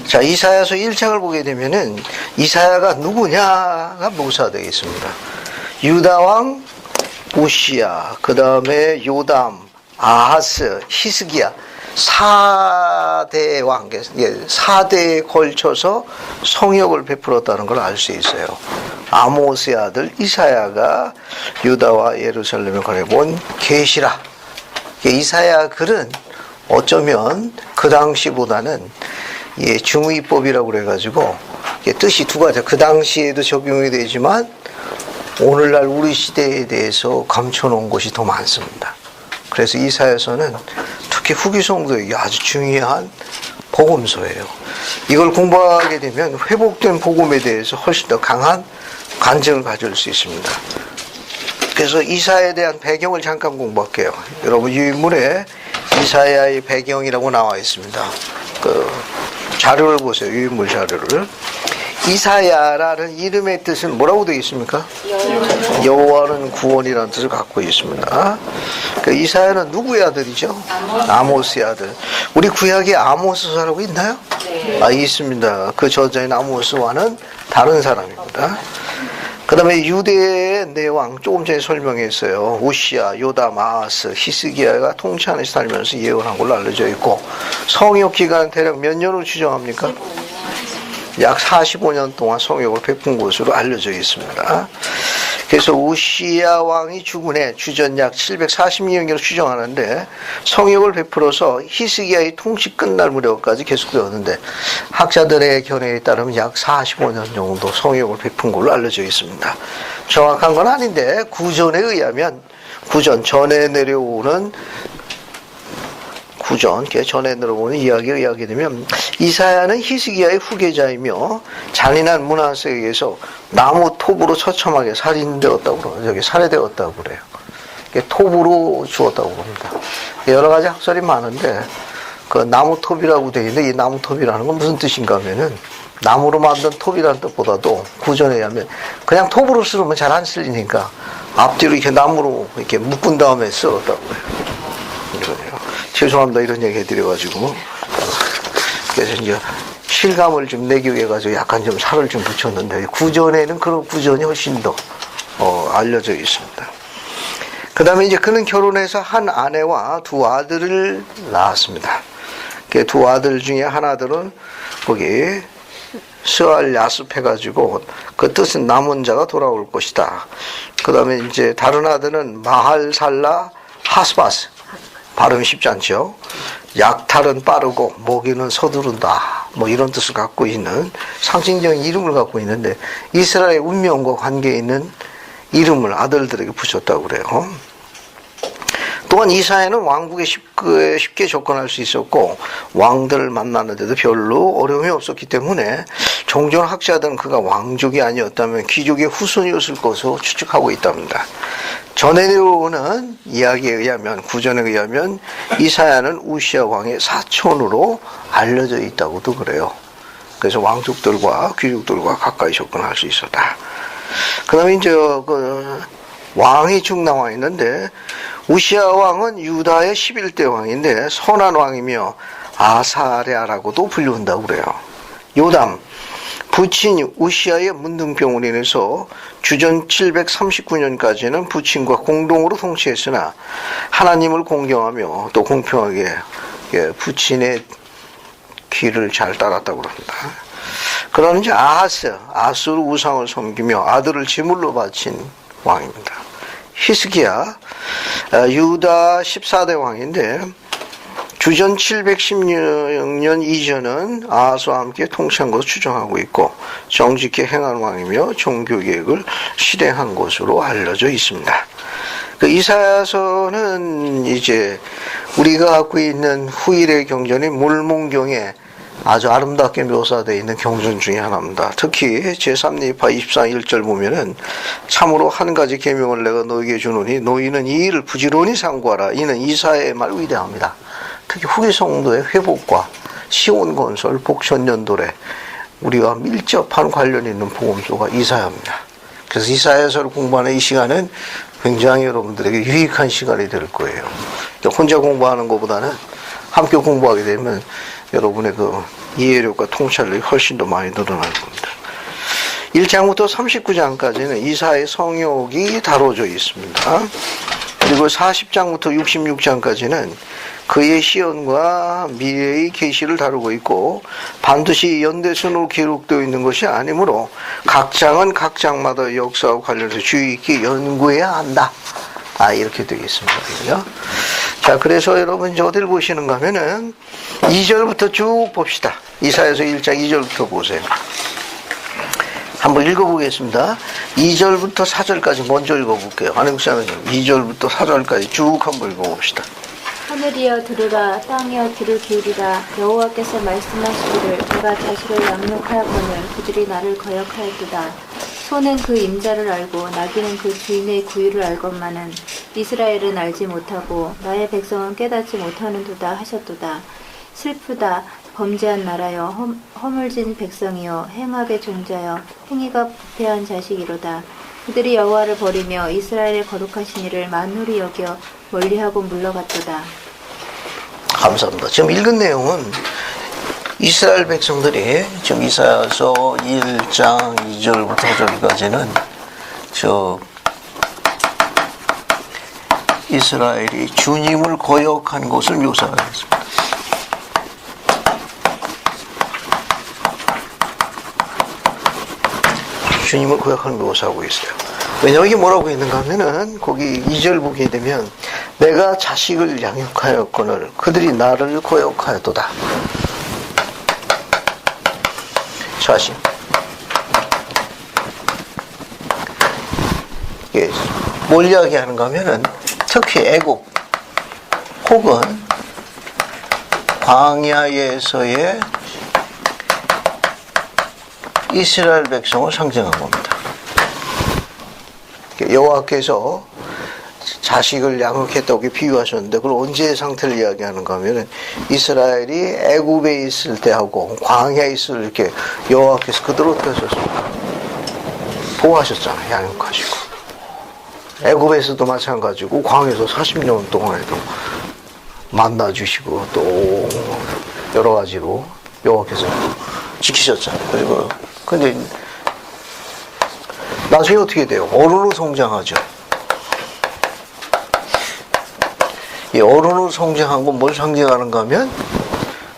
자, 이사야서 1장을 보게 되면은 이사야가 누구냐가 묘사되어 있습니다. 유다 왕 우시야, 그 다음에 요담, 아하스, 히스기야, 4대 왕, 4대에 걸쳐서 성역을 베풀었다는 걸 알 수 있어요. 아모스의 아들 이사야가 유다와 예루살렘에 관해 본 계시라. 이사야 글은 어쩌면 그 당시보다는 중의법이라고 그래가지고 뜻이 두 가지. 그 당시에도 적용이 되지만 오늘날 우리 시대에 대해서 감춰놓은 것이 더 많습니다. 그래서 이사야서는 특히 후기 성도에게 아주 중요한 복음서예요. 이걸 공부하게 되면 회복된 복음에 대해서 훨씬 더 강한 간증을 가질 수 있습니다. 그래서 이사야에 대한 배경을 잠깐 공부할게요. 여러분 유인물에 이사야의 배경이라고 나와 있습니다. 그 자료를 보세요. 유인물 자료를. 이사야라는 이름의 뜻은 뭐라고 되어 있습니까? 여호와는 구원이라는 뜻을 갖고 있습니다. 그 이사야는 누구의 아들이죠? 아모스의 아들. 우리 구약에 아모스서라고 있나요? 네. 있습니다. 그 저자인 아모스와는 다른 사람입니다. 그 다음에 유대의 내왕 조금 전에 설명했어요. 우시야, 요담, 아하스, 히스기야가 통치 안에서 살면서 예언한 걸로 알려져 있고, 성역 기간은 대략 몇 년으로 추정합니까? 약 45년 동안 성역을 베푼 것으로 알려져 있습니다. 그래서 우시야 왕이 죽은 해 주전 약 740년경으로 추정하는데 성역을 베풀어서 히스기야의 통치 끝날 무렵까지 계속되었는데 학자들의 견해에 따르면 약 45년 정도 성역을 베푼 걸로 알려져 있습니다. 정확한 건 아닌데 구전에 의하면 전에 내려오는 이야기에 의하게 되면 이사야는 히스기야의 후계자이며 잔인한 문하세에 의해서 나무 톱으로 처참하게 살해되었다고 그래요. 톱으로 죽었다고 합니다. 여러 가지 학설이 많은데 그 나무 톱이라고 되어 있는데 이 나무 톱이라는 건 무슨 뜻인가 하면은 나무로 만든 톱이라는 뜻보다도 구전에 의하면 그냥 톱으로 쓰면 잘 안 쓸리니까 앞뒤로 이렇게 나무로 이렇게 묶은 다음에 쓸었다고 해요. 죄송합니다. 이런 얘기 해드려가지고. 그래서 이제 실감을 좀 내기 위해 가지고 약간 좀 살을 좀 붙였는데, 구전에는 그런 구전이 훨씬 더, 알려져 있습니다. 그 다음에 이제 그는 결혼해서 한 아내와 두 아들을 낳았습니다. 그 두 아들 중에 한 아들은 거기 스알 야습해가지고 그 뜻은 남은 자가 돌아올 것이다. 그 다음에 이제 다른 아들은 마할살라 하스바스. 발음이 쉽지 않죠. 약탈은 빠르고 모기는 서두른다. 뭐 이런 뜻을 갖고 있는 상징적인 이름을 갖고 있는데 이스라엘의 운명과 관계 있는 이름을 아들들에게 붙였다고 그래요. 또한 이사야는 왕국에 쉽게 접근할 수 있었고 왕들을 만나는데도 별로 어려움이 없었기 때문에 종종 학자들은 그가 왕족이 아니었다면 귀족의 후손이었을 것으로 추측하고 있답니다. 전에 내려오는 이야기에 의하면 구전에 의하면 이사야는 우시야 왕의 사촌으로 알려져 있다고도 그래요. 그래서 왕족들과 귀족들과 가까이 접근할 수 있었다. 그 다음에 이제 왕이 쭉 나와 있는데 우시야 왕은 유다의 11대 왕인데 선한 왕이며 아사랴라고도 불린다고 그래요. 요담 부친 우시야의 문둥병으로 인해서 주전 739년까지는 부친과 공동으로 통치했으나 하나님을 공경하며 또 공평하게 부친의 길을 잘 따랐다고 합니다. 그러나 이제 아하스, 아수르 우상을 섬기며 아들을 제물로 바친 왕입니다. 히스기야, 유다 14대 왕인데 주전 716년 이전은 아하스와 함께 통치한 것으로 추정하고 있고 정직히 행한 왕이며 종교개혁을 실행한 것으로 알려져 있습니다. 그 이사야서는 이제 우리가 갖고 있는 후일의 경전인 물문경에 아주 아름답게 묘사되어 있는 경전 중에 하나입니다. 특히 제3니파 24장 1절 보면은 참으로 한 가지 계명을 내가 너에게 주노니 너희는 이 일을 부지런히 상고하라. 이는 이사야의 말 위대합니다. 특히 후기 성도의 회복과 시온 건설, 복천년도래 우리가 밀접한 관련 있는 복음서가 이사야입니다. 그래서 이사야서를 공부하는 이 시간은 굉장히 여러분들에게 유익한 시간이 될 거예요. 혼자 공부하는 것보다는 함께 공부하게 되면 여러분의 그 이해력과 통찰력이 훨씬 더 많이 늘어날 겁니다. 1장부터 39장까지는 이사야의 성욕이 다뤄져 있습니다. 그리고 40장부터 66장까지는 그의 시언과 미래의 계시를 다루고 있고 반드시 연대순으로 기록되어 있는 것이 아니므로 각 장은 각 장마다 역사와 관련해서 주의 있게 연구해야 한다. 이렇게 되어 있습니다. 그죠? 자, 그래서 여러분 이제 어디를 보시는가 하면은 2절부터 쭉 봅시다. 이사야서 1장 2절부터 보세요. 한번 읽어보겠습니다. 2절부터 4절까지 먼저 읽어볼게요. 한국사람은 2절부터 4절까지 쭉 한번 읽어봅시다. 하늘이여 들으라, 땅이여 귀를 기울이라. 여호와께서 말씀하시기를 내가 다시를 양육하였거늘 그들이 나를 거역하였도다. 소는 그 임자를 알고 나귀는 그 주인의 구유를 알건만은 이스라엘은 알지 못하고 나의 백성은 깨닫지 못하는도다 하셨도다. 슬프다. 범죄한 나라여, 허물진 백성이여, 행악의 종자여, 행위가 부패한 자식이로다. 그들이 여호와를 버리며 이스라엘의 거룩하신 이를 만홀히 여겨 멀리하고 물러갔도다. 감사합니다. 지금 읽은 내용은 이스라엘 백성들이 지금 이사야서 1장 2절부터 4절까지는 이스라엘이 주님을 거역한 것을 묘사하고 있습니다. 주님을 고약하는 묘사하고 있어요. 왜냐하면 이게 뭐라고 있는가 하면은 거기 2절 보게 되면 내가 자식을 양육하였거늘 그들이 나를 고역하였도다. 자식. 이게 뭘 이야기하는가 하면은 특히 애국 혹은 광야에서의 이스라엘 백성을 상징한 겁니다. 여호와께서 자식을 양육했다고 비유하셨는데 그걸 언제의 상태를 이야기하는가 하면 이스라엘이 애굽에 있을 때하고 광야에 있을 때 이렇게 여호와께서 그들을 어떻게 하셨습니까? 보호하셨잖아요. 양육하시고. 애굽에서도 마찬가지고 광야에서 40년 동안에도 만나주시고 또 여러 가지로 여호와께서 지키셨잖아요. 그리고 근데 나중에 어떻게 돼요? 어른으로 성장하죠. 이 어른으로 성장한 건 뭘 상징하는가 하면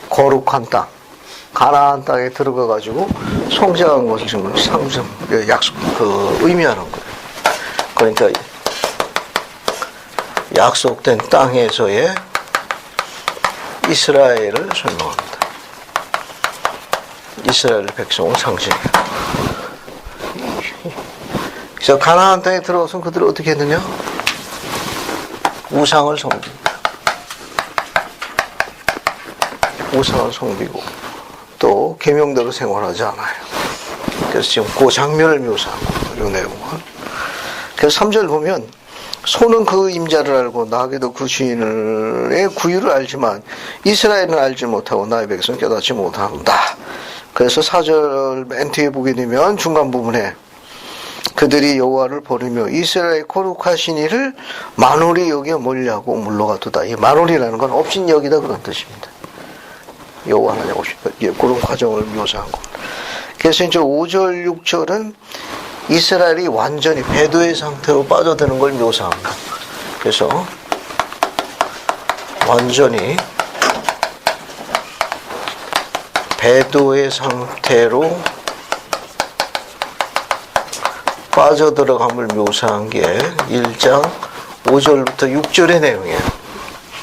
거룩한 땅, 가나안 땅에 들어가 가지고 성장한 것을 지금 상징, 약속, 의미하는 거예요. 그러니까 약속된 땅에서의 이스라엘을 설명합니다. 이스라엘 백성을 상징해요. 그래서 가나안 땅에 들어가서 그들을 어떻게 했느냐? 우상을 섬깁니다. 우상을 섬기고 또 계명대로 생활하지 않아요. 그래서 지금 그 장면을 묘사한 거예요. 이 내용은. 그래서 3절 보면 소는 그 임자를 알고 나귀도 그 주인의 구유를 알지만 이스라엘은 알지 못하고 나의 백성은 깨닫지 못한다. 그래서 4절 맨 뒤에 보게 되면 중간 부분에 그들이 여호와를 버리며 이스라엘 거룩하신 이를 만홀히 여겨 멀리하고 물러가도다. 이 만홀이라는 건 업신여기다 그런 뜻입니다. 여호와 하나님 없이 그런 과정을 묘사한 겁니다. 그래서 이제 5절 6절은 이스라엘이 완전히 배도의 상태로 빠져드는 걸 묘사합니다. 그래서 완전히 배도의 상태로 빠져들어감을 묘사한 게 1장 5절부터 6절의 내용이에요.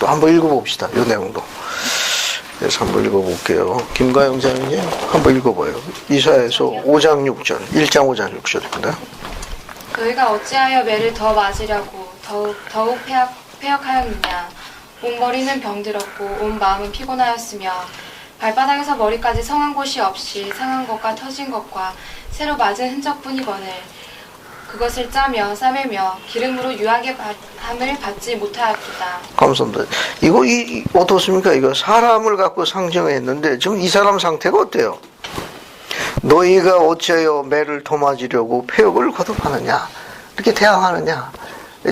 또 한번 읽어봅시다. 이 내용도. 그래서 한번 읽어볼게요. 김가영 장님 한번 읽어봐요. 이사야서 5장 6절, 1장 5장 6절입니다. 너희가 어찌하여 매를 더 맞으려고 더욱 폐역하였느냐. 온 머리는 병들었고 온 마음은 피곤하였으며 발바닥에서 머리까지 성한 곳이 없이 상한 것과 터진 것과 새로 맞은 흔적뿐이거늘 그것을 짜며 싸매며 기름으로 유하게 함을 받지 못하였도다. 감사합니다. 이거 어떻습니까? 이거 사람을 갖고 상징했는데 지금 이 사람 상태가 어때요? 너희가 어찌하여 매를 도맞으려고 폐역을 거듭하느냐? 이렇게 대항하느냐?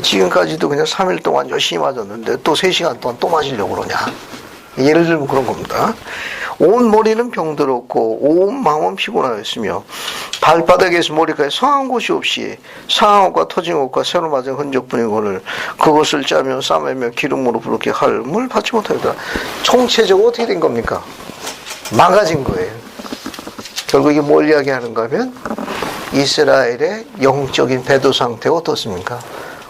지금까지도 그냥 3일 동안 열심히 맞았는데 또 3시간 동안 또 맞으려고 그러냐? 예를 들면 그런 겁니다. 온 머리는 병들었고 온 마음은 피곤하였으며 발바닥에서 머리까지 상한 곳이 없이 상한 옷과 터진 옷과 새로 맞은 흔적뿐이거늘 그것을 짜며 싸매며 기름으로 부르게 할물 받지 못하였다. 총체적으로 어떻게 된 겁니까? 망가진 거예요. 결국 이게 뭘 이야기하는가 하면 이스라엘의 영적인 배도 상태가 어떻습니까?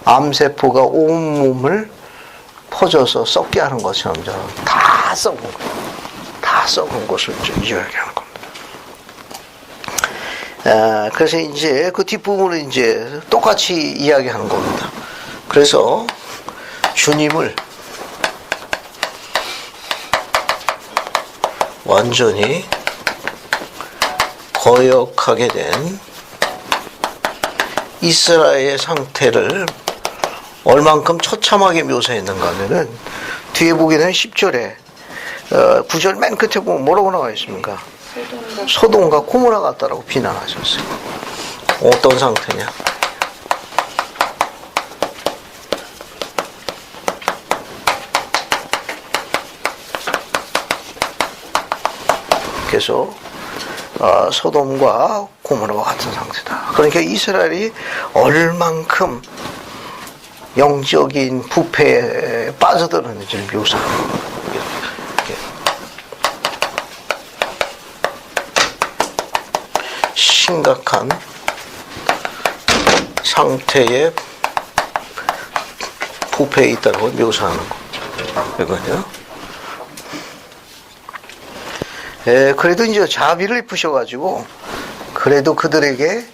암세포가 온 몸을 퍼져서 썩게 하는 것처럼 다 썩은 거예요. 다 썩은 것을 이야기하는 겁니다. 그래서 이제 그 뒷부분을 이제 똑같이 이야기하는 겁니다. 그래서 주님을 완전히 거역하게 된 이스라엘의 상태를 얼만큼 처참하게 묘사했는가 하면은 뒤에 보게 되면 10절에 9절 맨 끝에 보면 뭐라고 나와 있습니까? 소돔과 고모라 같다라고 비난하셨어요. 어떤 상태냐? 그래서 소돔과 고모라와 같은 상태다. 그러니까 이스라엘이 얼만큼 영적인 부패에 빠져들었는지를 묘사합니다. 심각한 상태의 부패에 있다고 묘사하는 겁니다. 이거요. 그래도 이제 자비를 입으셔가지고 그래도 그들에게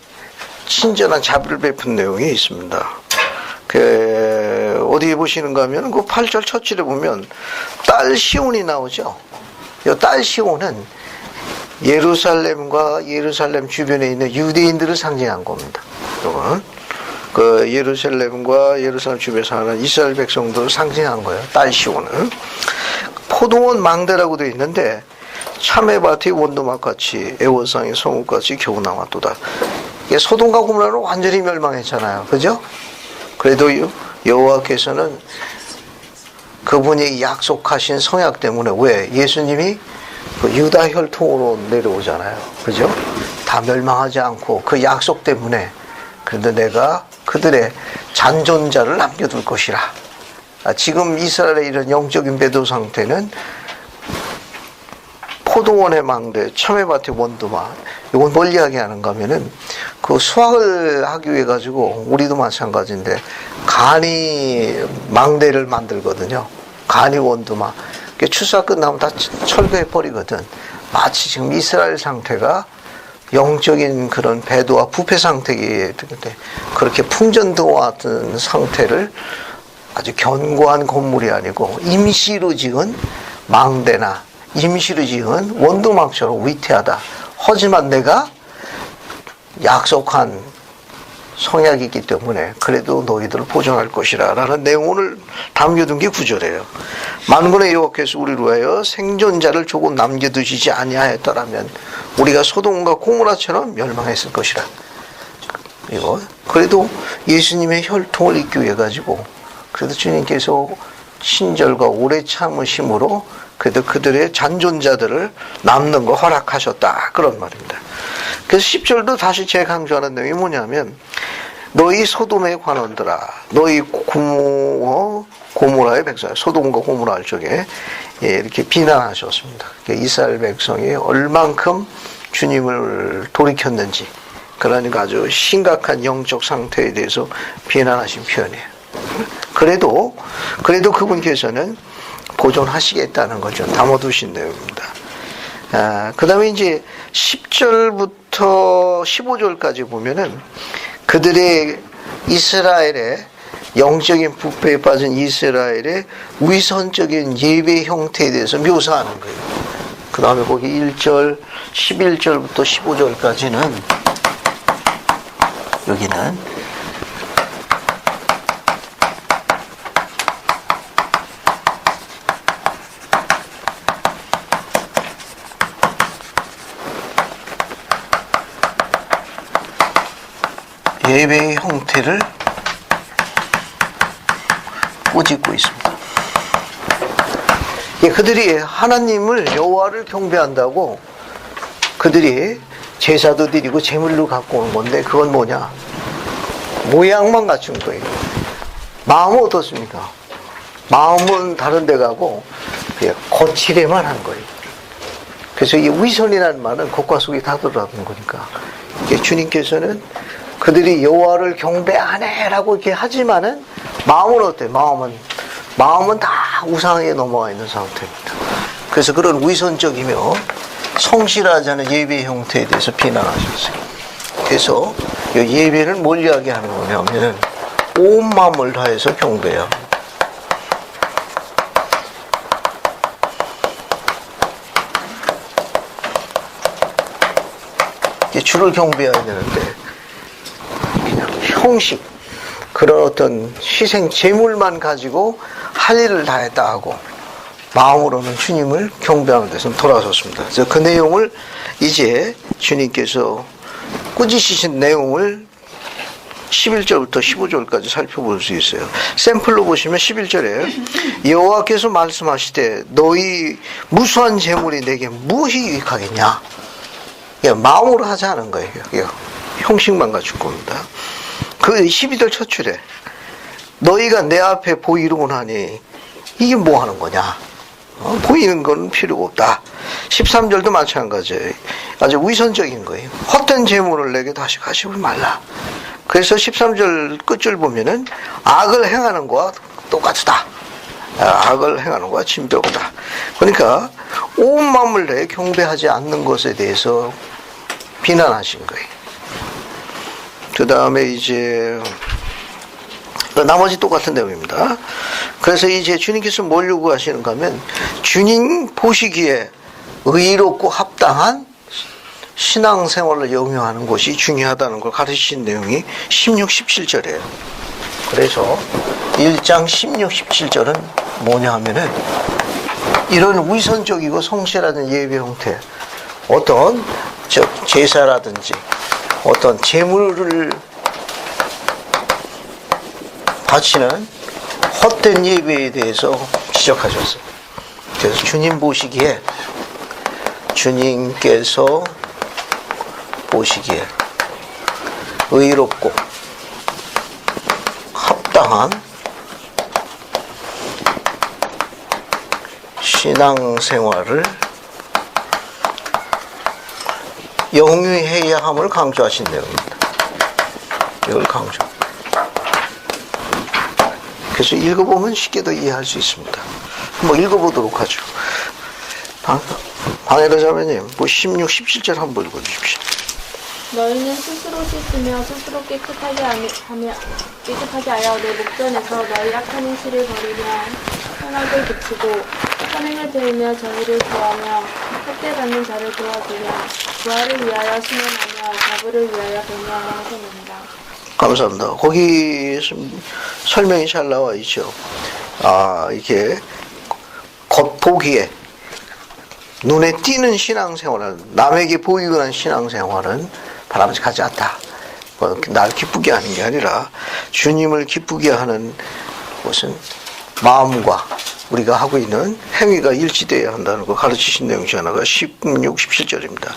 친절한 자비를 베푼 내용이 있습니다. 어디에 보시는가 하면 그 8절 첫 줄에 보면 딸 시온이 나오죠. 이 딸 시온은 예루살렘과 예루살렘 주변에 있는 유대인들을 상징한 겁니다. 이건 그 예루살렘과 예루살렘 주변에 사는 이스라엘 백성들을 상징한 거예요. 딸 시온은 포도원 망대라고 되어 있는데 참외밭이 원두막같이 애월상의 성읍같이 겨우 남았도다. 이게 소돔과 고모라는 완전히 멸망했잖아요. 그죠? 그래도 여호와께서는 그분이 약속하신 성약 때문에 왜? 예수님이 그 유다 혈통으로 내려오잖아요. 그죠? 다 멸망하지 않고 그 약속 때문에 그래도 내가 그들의 잔존자를 남겨둘 것이라. 지금 이스라엘의 이런 영적인 배도 상태는 포도원의 망대, 참외밭의 원두막. 이건 뭘 이야기하는가 하면은 그 수확을 하기 위해 가지고 우리도 마찬가지인데 간이 망대를 만들거든요. 간이 원두막. 추수가 끝나면 다 철거해 버리거든. 마치 지금 이스라엘 상태가 영적인 그런 배도와 부패 상태에 그렇게 풍전도와 같은 상태를 아주 견고한 건물이 아니고 임시로 지은 망대나 임시로 지은 원두막처럼 위태하다. 하지만 내가 약속한 성약이기 때문에 그래도 너희들을 보존할 것이라 라는 내용을 담겨둔 게 9절이에요. 만군의 여호와께서 우리를 위하여 생존자를 조금 남겨두시지 아니하였더라면 우리가 소돔과 고모라처럼 멸망했을 것이라. 이거 그래도 예수님의 혈통을 잇기 위해 가지고 그래도 주님께서 친절과 오래 참으심으로 그래도 그들의 잔존자들을 남는 거 허락하셨다. 그런 말입니다. 그래서 10절도 다시 재강조하는 내용이 뭐냐면 너희 소돔의 관원들아 너희 고모라의 백성 소돔과 고모라 할 적에 이렇게 비난하셨습니다. 이스라엘 백성이 얼만큼 주님을 돌이켰는지 그러니까 아주 심각한 영적 상태에 대해서 비난하신 표현이에요. 그래도 그분께서는 보존하시겠다는 거죠. 담아두신 내용입니다. 그 다음에 이제 10절부터 15절까지 보면은 그들의 이스라엘의 영적인 부패에 빠진 이스라엘의 위선적인 예배 형태에 대해서 묘사하는 거예요. 그 다음에 거기 1절, 11절부터 15절까지는 여기는 예배의 형태를 꾸짖고 있습니다. 그들이 하나님을 여호와를 경배한다고 그들이 제사도 드리고 제물로 갖고 오는 건데 그건 뭐냐? 모양만 갖춘 거예요. 마음은 어떻습니까? 마음은 다른 데 가고 그냥 거칠에만 한 거예요. 그래서 이 위선이라는 말은 겉과 속이 다 들어가는 거니까 주님께서는 그들이 여호와를 경배하네라고 이렇게 하지만은 마음은 어때요? 마음은 다 우상에 넘어가 있는 상태입니다. 그래서 그런 위선적이며 성실하지 않은 예배 형태에 대해서 비난하셨어요. 그래서 이 예배를 뭘 이야기하는 거냐면 온 마음을 다해서 경배해야 합니다. 주를 경배해야 되는데 그냥 형식 그런 어떤 희생 제물만 가지고 할 일을 다 했다 하고 마음으로는 주님을 경배하는 데서는 돌아섰습니다. 그래서 그 내용을 이제 주님께서 꾸짖으신 내용을 11절부터 15절까지 살펴볼 수 있어요. 샘플로 보시면 11절에 여호와께서 말씀하시되 너희 무수한 제물이 내게 무엇이 유익하겠냐? 마음으로 하지 않은 거예요. 형식만 가지고 겁니다. 그 12절 첫 줄에 너희가 내 앞에 보이려고 하니 이게 뭐 하는 거냐? 보이는 건 필요가 없다. 13절도 마찬가지예요. 아주 위선적인 거예요. 헛된 재물을 내게 다시 가지고 말라. 그래서 13절 끝줄 보면은 악을 행하는 것과 똑같다. 악을 행하는 것과 진벽이다. 그러니까 온 마음을 내 경배하지 않는 것에 대해서 비난하신 거예요. 그 다음에 이제 나머지 똑같은 내용입니다. 그래서 이제 주님께서 뭘 요구하시는가 하면 주님 보시기에 의롭고 합당한 신앙생활을 영위하는 것이 중요하다는 걸 가르치신 내용이 16, 17절이에요. 그래서 1장 16, 17절은 뭐냐 하면은 이런 위선적이고 성실하는 예배 형태, 어떤 제사라든지 어떤 제물을 바치는 헛된 예배에 대해서 지적하셨어요. 그래서 주님 보시기에 주님께서 보시기에 의롭고 합당한 신앙생활을 영위해야 함을 강조하신 내용입니다. 이걸 강조. 그래서 읽어보면 쉽게 더 이해할 수 있습니다. 한번 읽어보도록 하죠. 방해라 자매님, 16, 17절 한번 읽어주십시오. 너희는 스스로 씻으며 스스로 깨끗하게 하여 내 목전에서 너희 악한 행실을 버리며 선악을 그치고 선행을 들으며 정의를 구하며 학대받는 자를 도와주며 부활을 위하여 신원하며 자부를 위하여 변호하며 하옵니다. 감사합니다. 거기 설명이 잘 나와 있죠. 이게 겉보기에 눈에 띄는 신앙생활은, 남에게 보이는 신앙생활은 바람직하지 않다. 날 기쁘게 하는 게 아니라 주님을 기쁘게 하는 것은 마음과 우리가 하고 있는 행위가 일치되어야 한다는 거 가르치신 내용 중 하나가 16, 17절입니다.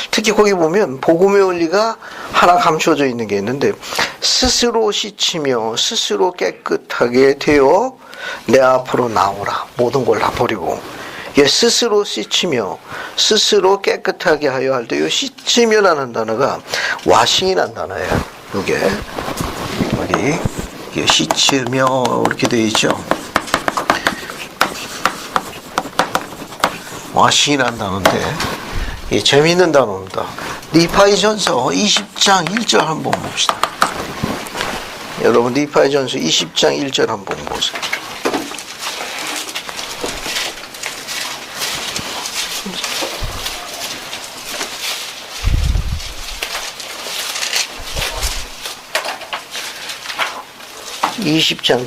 특히 거기 보면 복음의 원리가 하나 감춰져 있는 게 있는데, 스스로 씻으며 스스로 깨끗하게 되어 내 앞으로 나오라. 모든 걸 다 버리고. 스스로 씻으며 스스로 깨끗하게 하여 할 때 이 씻으며라는 단어가 와싱이라는 단어예요. 이게 씻으며 이렇게 되어 있죠. 와싱이라는 단어인데 재미있는 단어입니다. 니파이전서 20장 1절 한번 봅시다. 여러분 니파이전서 20장 1절 한번 보세요.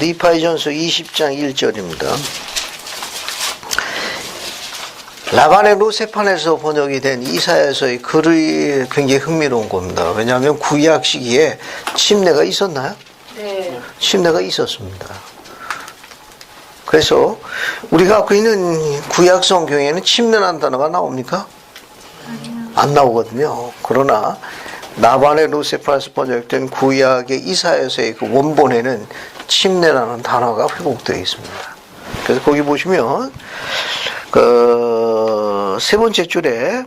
니파이전서 20장 1절입니다. 라반의 로세판에서 번역이 된 이사야서의 글이 굉장히 흥미로운 겁니다. 왜냐하면 구약 시기에 침례가 있었나요? 네. 침례가 있었습니다. 그래서 우리가 갖고 있는 구약 성경에는 침례라는 단어가 나옵니까? 안 나오거든요. 그러나 나반의 루세파에서 번역된 구약의 이사야서의 그 원본에는 침례라는 단어가 회복되어 있습니다. 그래서 거기 보시면 그 세 번째 줄에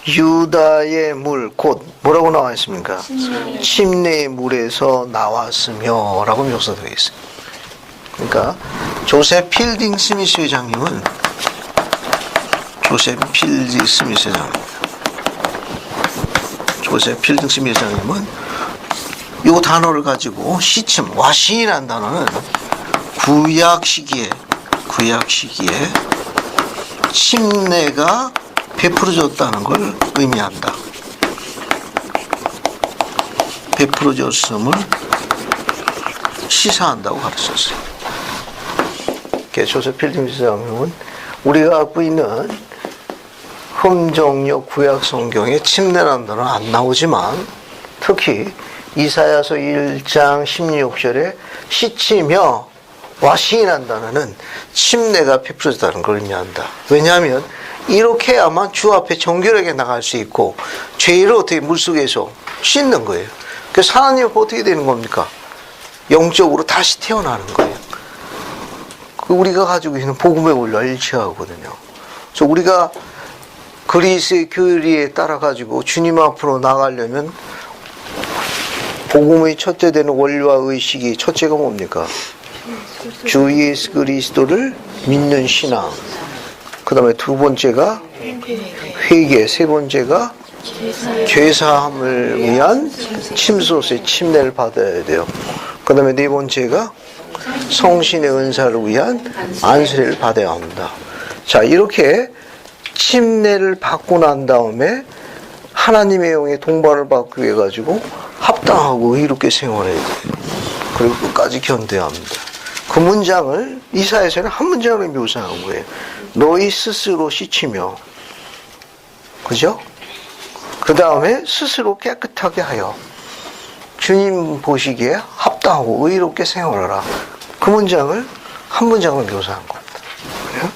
유다의 물 곧 뭐라고 나와 있습니까? 침례의 물에서 나왔으며 라고 묘사되어 있어요. 그러니까 조셉 필딩 스미스 회장님은 조셉 필딩 스미스 회장님은 이 단어를 가지고 시침, 와신이라는 단어는 구약 시기에 침례가 베풀어졌다는 걸 의미한다. 베풀어졌음을 시사한다고 가르쳤어요. 조셉 필딩 회장님은 우리가 갖고 있는 흠정역 구약 성경에 침례라는 단어는 안 나오지만 특히 이사야서 1장 16절에 시치며 와신이라는 단어는 침례가 베풀어졌다는 걸 의미한다. 왜냐하면 이렇게 해야만 주 앞에 정결하게 나갈 수 있고 죄를 어떻게 물속에서 씻는 거예요. 그래서 하나님은 어떻게 되는 겁니까? 영적으로 다시 태어나는 거예요. 우리가 가지고 있는 복음의 원리와 일치하거든요. 그래서 우리가 그리스의 교리에 따라 가지고 주님 앞으로 나가려면 복음의 첫째 되는 원리와 의식이 첫째가 뭡니까? 주 예수 그리스도를 믿는 신앙. 그 다음에 두 번째가 회개, 세 번째가 죄사함을 위한 침소의 침례를 받아야 돼요. 그 다음에 네 번째가 성신의 은사를 위한 안수를 받아야 합니다. 자, 이렇게 침례를 받고 난 다음에 하나님의 영의 동반을 받기 위해 가지고 합당하고 의롭게 생활해야 돼요. 그리고 끝까지 견뎌야 합니다. 그 문장을 이사야서는 한 문장을 묘사한 거예요. 너희 스스로 씻히며, 그죠? 그 다음에 스스로 깨끗하게 하여 주님 보시기에 합당하고 의롭게 생활하라. 그 문장을 한 문장을 묘사한 겁니다. 그래요?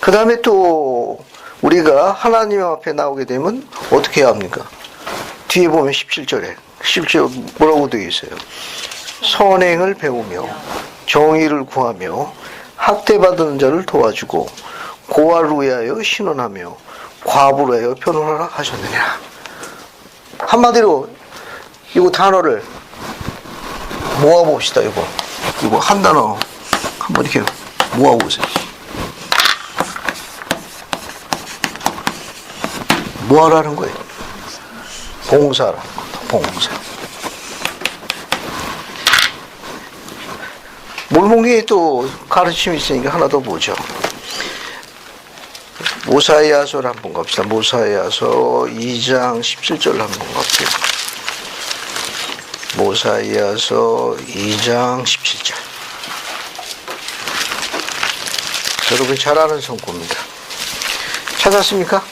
그 다음에 또 우리가 하나님 앞에 나오게 되면 어떻게 해야 합니까? 뒤에 보면 17절에 17절 뭐라고 되어 있어요? 선행을 배우며 정의를 구하며 학대받은 자를 도와주고 고아를 위하여 신원하며 과부를 위하여 변호하라 하셨느냐. 한마디로 이거 단어를 모아봅시다. 이거 한 단어 한번 이렇게 모아보세요. 뭐 하라는 거예요? 봉사라는 겁니다. 봉사. 몰봉기에 또 가르침이 있으니까 하나 더 보죠. 모사이아서를 한번 갑시다. 모사이아서 2장 17절 한번 갑시다. 모사이아서 2장 17절. 여러분 잘 아는 성구입니다. 찾았습니까?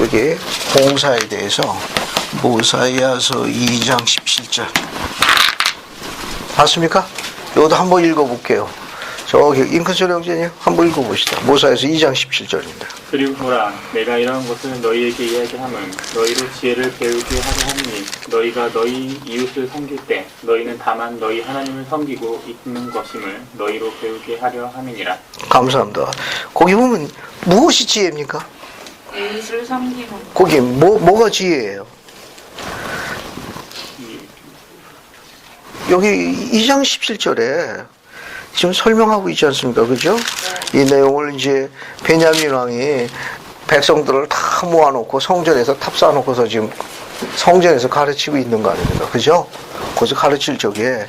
여기 봉사에 대해서 모사이아서 2장 17절. 봤습니까? 이것도 한번 읽어볼게요. 저기 잉크철 형제님 한번 읽어보시다. 모사에서 2장 17절입니다. 그리고 보라, 내가 이러한 것을 너희에게 이야기함은 너희로 지혜를 배우게 하려 함이니 너희가 너희 이웃을 섬길 때 너희는 다만 너희 하나님을 섬기고 있는 것임을 너희로 배우게 하려 함이니라. 감사합니다. 거기 보면 무엇이 지혜입니까? 이웃을 섬기는 거기 뭐가 지혜예요? 여기 2장 17절에 지금 설명하고 있지 않습니까? 그죠? 이 내용을 이제 베냐민 왕이 백성들을 다 모아놓고 성전에서 탑사놓고서 지금 성전에서 가르치고 있는 거 아닙니까? 그죠? 거기서 가르칠 적에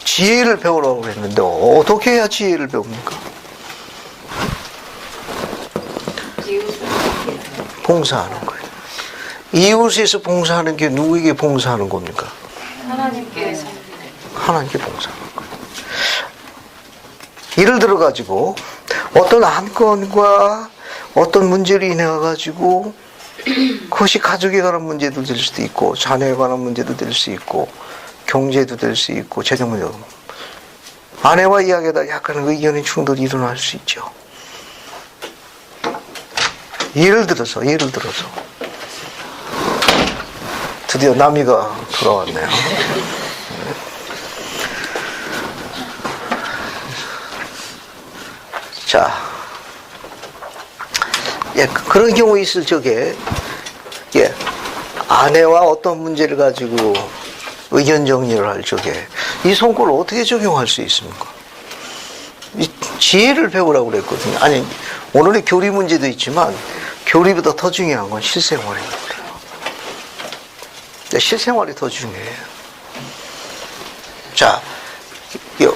지혜를 배우라고 했는데 어떻게 해야 지혜를 배웁니까? 봉사하는 거예요. 이웃에서 봉사하는 게 누구에게 봉사하는 겁니까? 하나님께서 하나님께 봉사하는 거예요. 예를 들어 가지고 어떤 안건과 어떤 문제를 인해 가지고 그것이 가족에 관한 문제도 될 수도 있고 자녀에 관한 문제도 될 수 있고 경제도 될 수 있고 재정 문제도 아내와 이야기하다 약간 의견의 충돌이 일어날 수 있죠. 예를 들어서 드디어 남이가 돌아왔네요. 자, 예, 그런 경우 있을 적에, 예, 아내와 어떤 문제를 가지고 의견 정리를 할 적에 이 성구를 어떻게 적용할 수 있습니까? 이 지혜를 배우라고 그랬거든요. 아니, 오늘의 교리 문제도 있지만 교리보다 더 중요한 건 실생활입니다. 실생활이 더 중요해요. 자,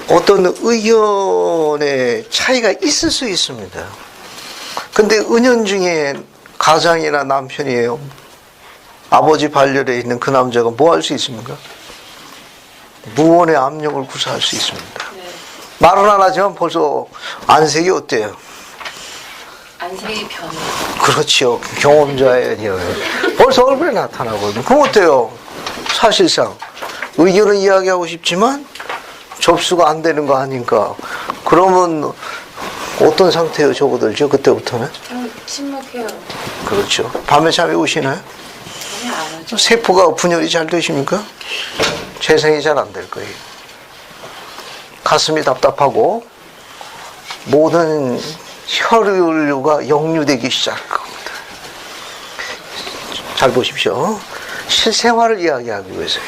어떤 의견의 차이가 있을 수 있습니다. 근데 은연중에 가장이나 남편이에요. 아버지 반열에 있는 그 남자가 뭐 할 수 있습니까? 무언의 압력을 구사할 수 있습니다. 말은 안 하지만 벌써 안색이 어때요? 안색이 변해. 그렇죠. 경험자예요. 벌써 얼굴에 나타나거든요. 그럼 어때요? 사실상 의견을 이야기하고 싶지만 접수가 안 되는 거 아닌가. 그러면 어떤 상태에 접어들죠? 그때부터는? 침묵해요. 그렇죠. 밤에 잠이 오시나요? 전혀 안 오죠. 세포가 분열이 잘 되십니까? 재생이 잘 안 될 거예요. 가슴이 답답하고 모든 혈류가 역류되기 시작할 겁니다. 잘 보십시오. 실생활을 이야기하기 위해서요.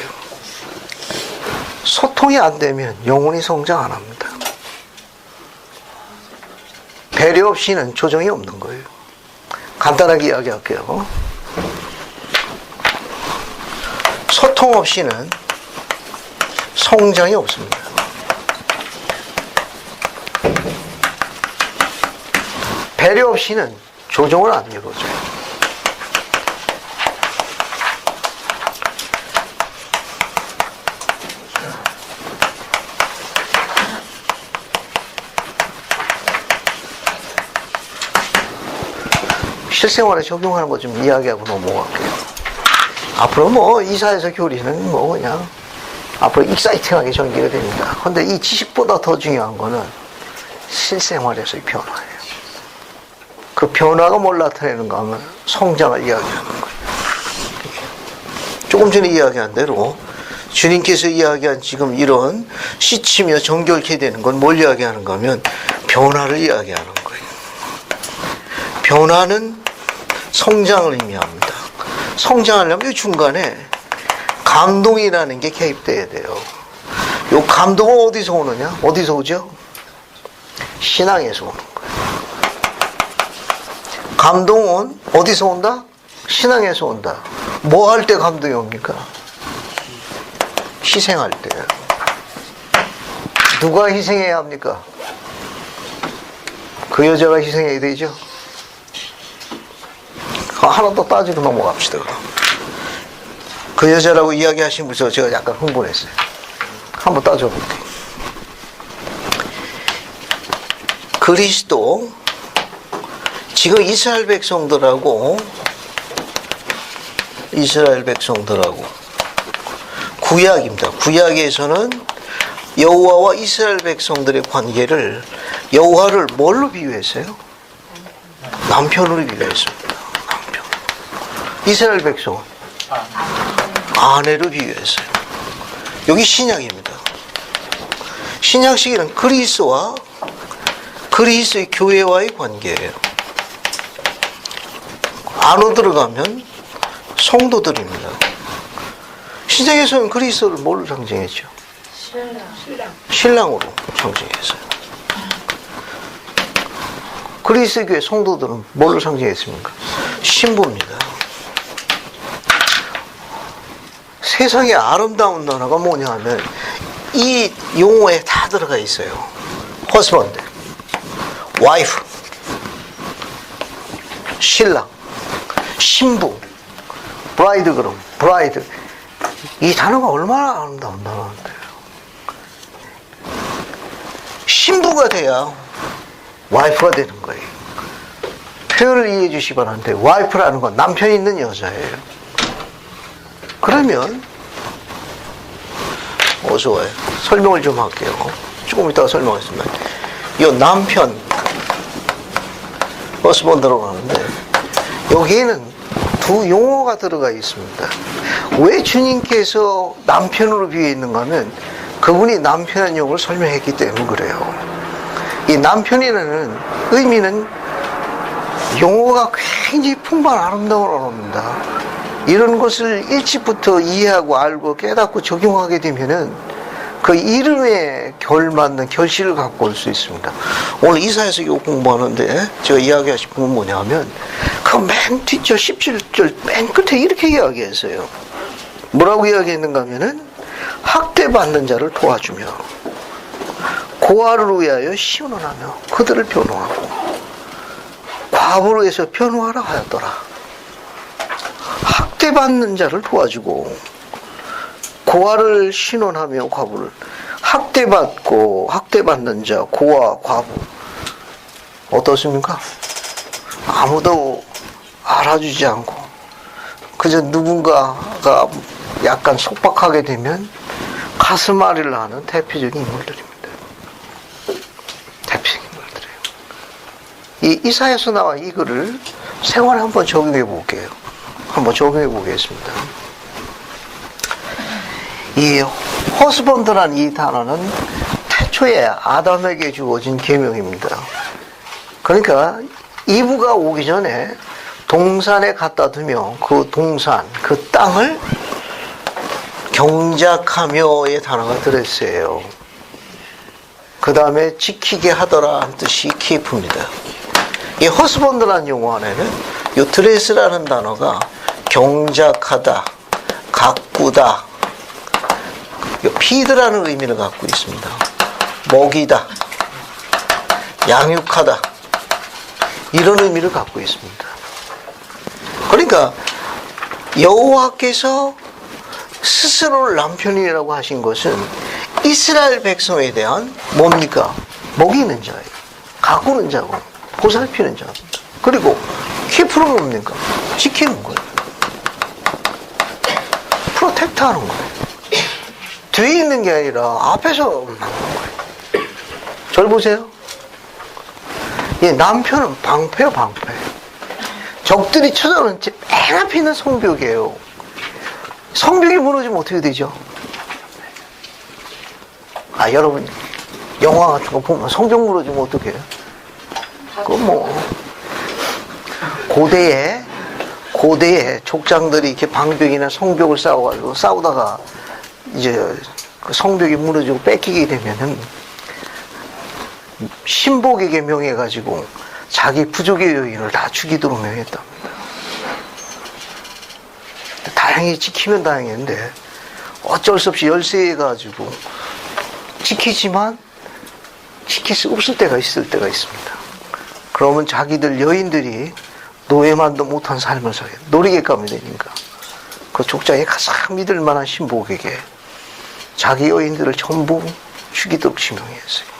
소통이 안 되면 영혼이 성장 안 합니다. 배려 없이는 조정이 없는 거예요. 간단하게 이야기할게요. 소통 없이는 성장이 없습니다. 배려 없이는 조정을 안 이루어져요. 실생활에 적용하는 거 좀 이야기하고 넘어갈게요. 앞으로 뭐 이사에서 교리는 뭐 그냥 앞으로 익사이팅하게 전개가 됩니다. 그런데 이 지식보다 더 중요한 거는 실생활에서의 변화예요. 그 변화가 뭘 나타내는가 하면 성장을 이야기하는 거예요. 조금 전에 이야기한 대로 주님께서 이야기한 지금 이런 씻히며 정결케 되는 건 뭘 이야기하는가 하면 변화를 이야기하는 거예요. 변화는 성장을 의미합니다. 성장하려면 이 중간에 감동이라는 게 개입돼야 돼요. 이 감동은 어디서 오느냐? 어디서 오죠? 신앙에서 오는 거예요. 감동은 어디서 온다? 신앙에서 온다. 뭐 할 때 감동이 옵니까? 희생할 때. 누가 희생해야 합니까? 그 여자가 희생해야 되죠? 하나 더 따지고 넘어갑시다. 그럼. 그 여자라고 이야기하시면서 제가 약간 흥분했어요. 한번 따져볼게요. 그리스도 지금 이스라엘 백성들하고 구약입니다. 구약에서는 여호와와 이스라엘 백성들의 관계를 여호와를 뭘로 비유했어요? 남편으로 비유했습니다. 남편. 이스라엘 백성은 아내로 비유했어요. 여기 신약입니다. 신약 시기는 그리스도와 그리스도의 교회와의 관계예요. 안으로 들어가면 성도들입니다. 신약에서는 그리스도를 뭘로 상징했죠? 신랑으로 상징했어요. 그리스도의 교회 성도들은 뭘로 상징했습니까? 신부입니다. 세상의 아름다운 단어가 뭐냐 하면 이 용어에 다 들어가 있어요. husband, wife, 신랑, 신부, bridegroom, bride. 이 단어가 얼마나 아름다운 단어인데요. 신부가 돼야 와이프가 되는 거예요. 표현을 이해해 주시기 바라는데 와이프라는 건 남편 있는 여자예요. 그러면 어서 와요. 설명을 좀 할게요. 조금 이따가 설명하겠습니다. 이 남편, 허스번드라고 하는데, 여기에는 두 용어가 들어가 있습니다. 왜 주님께서 남편으로 비유했는가 하면, 그분이 남편의 용어를 설명했기 때문에 그래요. 이 남편이라는 의미는 용어가 굉장히 풍부한 아름다운 언어입니다. 이런 것을 일찍부터 이해하고 알고 깨닫고 적용하게 되면은 그 이름에 결맞는 결실을 갖고 올 수 있습니다. 오늘 이사야서 이거 공부하는데 제가 이야기하신 건 뭐냐면 그 맨 뒷절 17절 맨 끝에 이렇게 이야기했어요. 뭐라고 이야기했는가 하면은 학대받는 자를 도와주며 고아를 위하여 시원하며 그들을 변호하고 과부를 위해서 변호하라 하였더라. 학대받는 자를 도와주고 고아를 신원하며 과부를 학대받고 학대받는 자 고아 과부 어떻습니까? 아무도 알아주지 않고 그저 누군가가 약간 속박하게 되면 가슴앓이를 하는 대표적인 인물들입니다. 대표적인 인물들이에요. 이 이사야서 나와 이 글을 생활에 한번 적용해 볼게요. 한번 적용해 보겠습니다. 이 허스번드란 이 단어는 태초에 아담에게 주어진 계명입니다. 그러니까 이브가 오기 전에 동산에 갖다 두며 그 동산, 그 땅을 경작하며의 단어가 들었어요. 그 다음에 지키게 하더라 한 뜻이 keep입니다. 이 허스번드라는 용어 안에는 이 드레스라는 단어가 경작하다, 가꾸다, 피드라는 의미를 갖고 있습니다. 먹이다, 양육하다 이런 의미를 갖고 있습니다. 그러니까 여호와께서 스스로를 남편이라고 하신 것은 이스라엘 백성에 대한 뭡니까? 먹이는 자예요. 가꾸는 자고 보살피는 자입니다. 그리고 키프는 뭡니까? 지키는 거예요. 프로텍트하는 거예요. 뒤에 있는 게 아니라 앞에서 나오는 거예요. 절 보세요. 이 남편은 방패요, 방패. 적들이 쳐들어오는 맨 앞에 있는 성벽이에요. 성벽이 무너지면 어떻게 되죠? 아, 여러분, 영화 같은 거 보면 성벽 무너지면 어떻게 해요? 그건 뭐, 고대에 족장들이 이렇게 방벽이나 성벽을 쌓아가지고 싸우다가 이제 그 성벽이 무너지고 뺏기게 되면은 신복에게 명해가지고 자기 부족의 여인을 다 죽이도록 명했답니다. 다행히 지키면 다행인데 어쩔 수 없이 열세해가지고 지키지만 지킬 수 없을 때가 있을 때가 있습니다. 그러면 자기들 여인들이 노예만도 못한 삶을 살게 놀이개감이 되니까 그 족장에 가장 믿을 만한 신복에게 자기 여인들을 전부 죽이도록 지명했어요.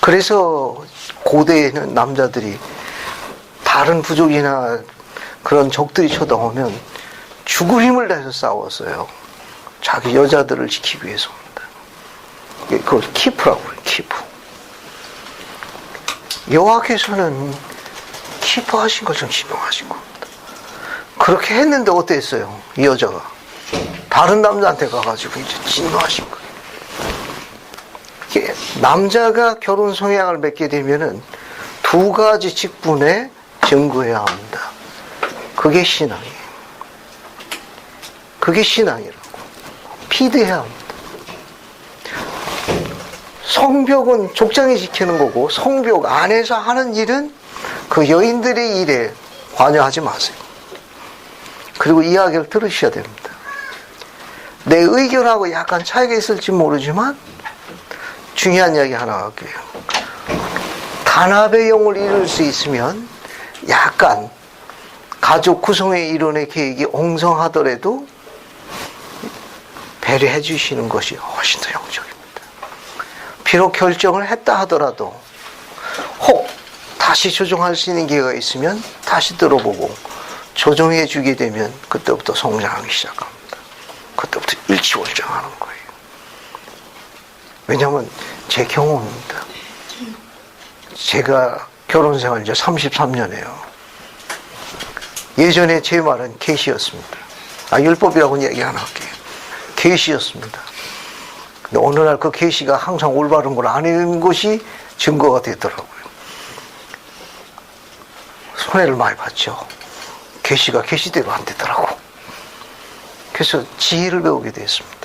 그래서 고대에는 남자들이 다른 부족이나 그런 적들이 쳐다오면 죽을 힘을 다해서 싸웠어요. 자기 여자들을 지키기 위해서입니다. 그걸 키프라고 해요. 키프. 여호와께서는 키프하신 것을 지명하신 겁니다. 그렇게 했는데 어땠어요? 이 여자가 다른 남자한테 가가지고 이제 진노하신 거예요. 남자가 결혼 성향을 맺게 되면은 두 가지 직분에 증거해야 합니다. 그게 신앙이에요. 그게 신앙이라고. 피드해야 합니다. 성벽은 족장이 지키는 거고 성벽 안에서 하는 일은 그 여인들의 일에 관여하지 마세요. 그리고 이야기를 들으셔야 됩니다. 내 의견하고 약간 차이가 있을지 모르지만 중요한 이야기 하나 할게요. 단합의 영을 이룰 수 있으면 약간 가족 구성의 이론의 계획이 엉성하더라도 배려해 주시는 것이 훨씬 더 영적입니다. 비록 결정을 했다 하더라도 혹 다시 조정할 수 있는 기회가 있으면 다시 들어보고 조정해 주게 되면 그때부터 성장하기 시작합니다. 그때부터 일치월장하는 거예요. 왜냐하면 제 경험입니다. 제가 결혼 생활 이제 33년이에요. 예전에 제 말은 계시였습니다. 율법이라고는 얘기 안 할게요. 계시였습니다. 근데 어느 날 그 계시가 항상 올바른 걸 아닌 것이 증거가 되더라고요. 손해를 많이 봤죠. 계시가 계시대로 안 되더라고. 그래서 지혜를 배우게 됐습니다.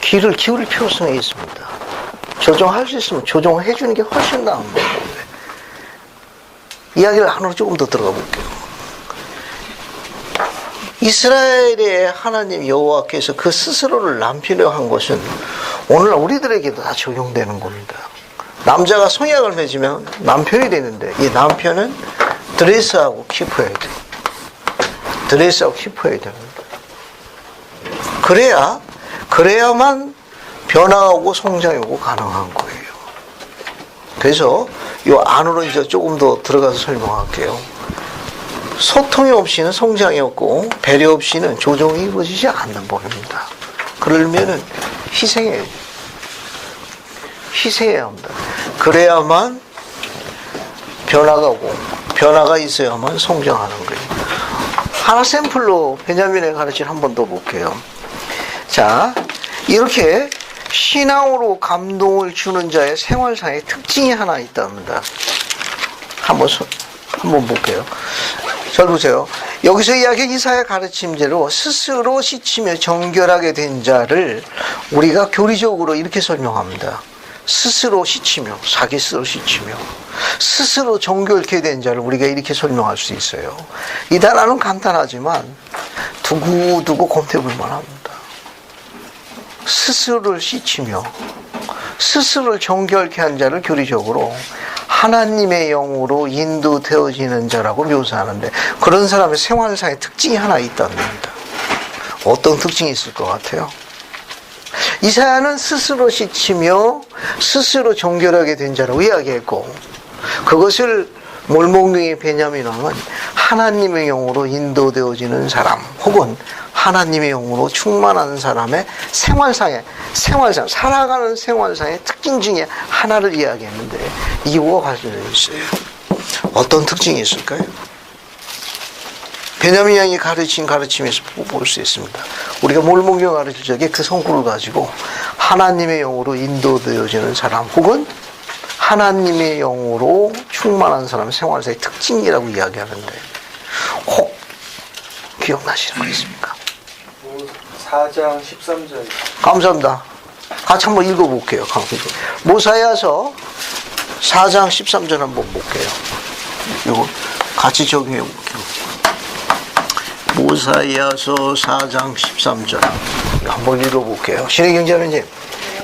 귀를 기울일 필요성이 있습니다. 조정할 수 있으면 조정해 주는 게 훨씬 나은 거예요. 이야기를 안으로 조금 더 들어가 볼게요. 이스라엘의 하나님 여호와께서 그 스스로를 남편이라고 한 것은 오늘날 우리들에게도 다 적용되는 겁니다. 남자가 성약을 맺으면 남편이 되는데 이 남편은 드레스하고 키퍼해야 돼요. 드레스하고 키퍼해야 됩니다. 그래야만 변화가 오고 성장이 오고 가능한 거예요. 그래서 이 안으로 이제 조금 더 들어가서 설명할게요. 소통이 없이는 성장이 없고 배려 없이는 조정이 이루어지지 않는 법입니다. 그러려면은 희생해야 합니다. 그래야만 변화가 오고 변화가 있어야만 성장하는 거예요. 하나 샘플로 베냐민의 가르침을 한 번 더 볼게요. 자, 이렇게 신앙으로 감동을 주는 자의 생활상의 특징이 하나 있답니다. 한번 볼게요. 잘 보세요. 여기서 이야기한 이사야 가르침대로 스스로 씻으며 정결하게 된 자를 우리가 교리적으로 이렇게 설명합니다. 스스로 씻으며, 자기 스스로 씻으며, 스스로 정결케 된 자를 우리가 이렇게 설명할 수 있어요. 이 단어는 간단하지만 두고두고 검토해볼 만합니다. 스스로를 씻으며 스스로를 정결케 한 자를 교리적으로 하나님의 영으로 인도되어지는 자라고 묘사하는데 그런 사람의 생활상의 특징이 하나 있답니다. 어떤 특징이 있을 것 같아요? 이사야는 스스로 씻으며 스스로 정결하게 된 자라고 이야기했고 그것을 몰목능의 베냐민 왕은 하나님의 영으로 인도되어지는 사람 혹은 하나님의 영으로 충만한 사람의 생활상, 살아가는 생활상의 특징 중에 하나를 이야기했는데 이거와 관련되어 있어요. 어떤 특징이 있을까요? 베냐민 양이 가르친 가르침에서 볼 수 있습니다. 우리가 몰목경 가르칠 적에 그 성구를 가지고 하나님의 영으로 인도되어지는 사람 혹은 하나님의 영으로 충만한 사람의 생활상의 특징이라고 이야기하는데 혹 기억나시는 거 있습니까? 4장 13절. 감사합니다. 같이 한번 읽어볼게요. 모사야서 4장 13절 한번 볼게요. 이거 같이 적용해 볼게요. 모사야서 4장 13절 한번 읽어볼게요. 신혜경자님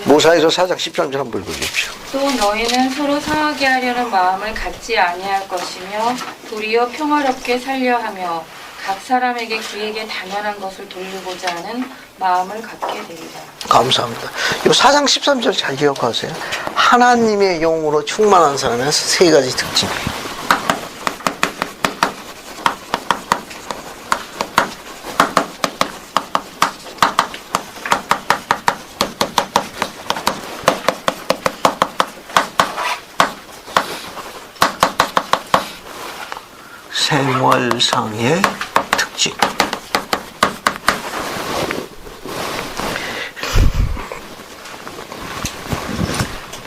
모사야서 4장 13절 한번 읽어주십시오. 또 너희는 서로 상하게 하려는 마음을 갖지 아니할 것이며 도리어 평화롭게 살려 하며 각 사람에게 그에게 당연한 것을 돌리고자 하는 마음을 갖게 되리라. 감사합니다. 이 4장 13절 잘 기억하세요. 하나님의 영으로 충만한 사람의 세 가지 특징. 생활상의 특징.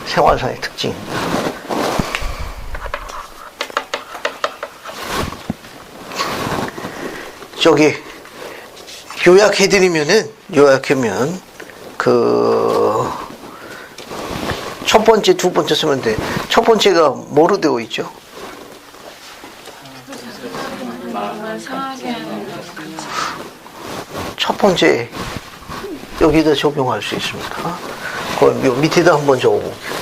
생활상의 특징입니다. 저기 요약하면 첫 번째, 두 번째 쓰면 돼. 첫 번째가 뭐로 되어 있죠? 마음을 상하게 하는 것을 첫 번째 여기다 적용할 수 있습니다. 그럼 요 밑에다 한번 적어볼게요.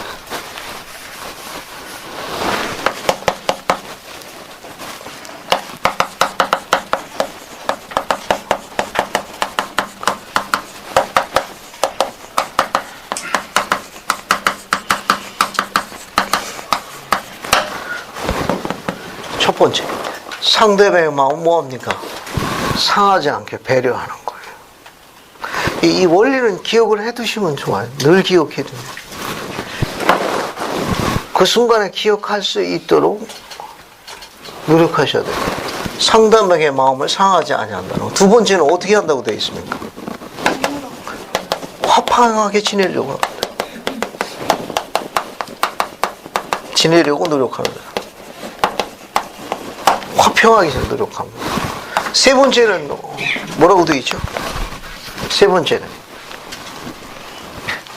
첫 번째, 상대방의 마음 뭐합니까? 상하지 않게 배려하는 거예요. 이 원리는 기억을 해두시면 좋아요. 늘 기억해두면. 그 순간에 기억할 수 있도록 노력하셔야 돼요. 상대방의 마음을 상하지 아니한다는 거. 두 번째는 어떻게 한다고 되어 있습니까? 화평하게 지내려고 합니다. 지내려고 노력하는 거예요. 화평하게 노력합니다. 세 번째는 뭐라고 되어 있죠? 세 번째는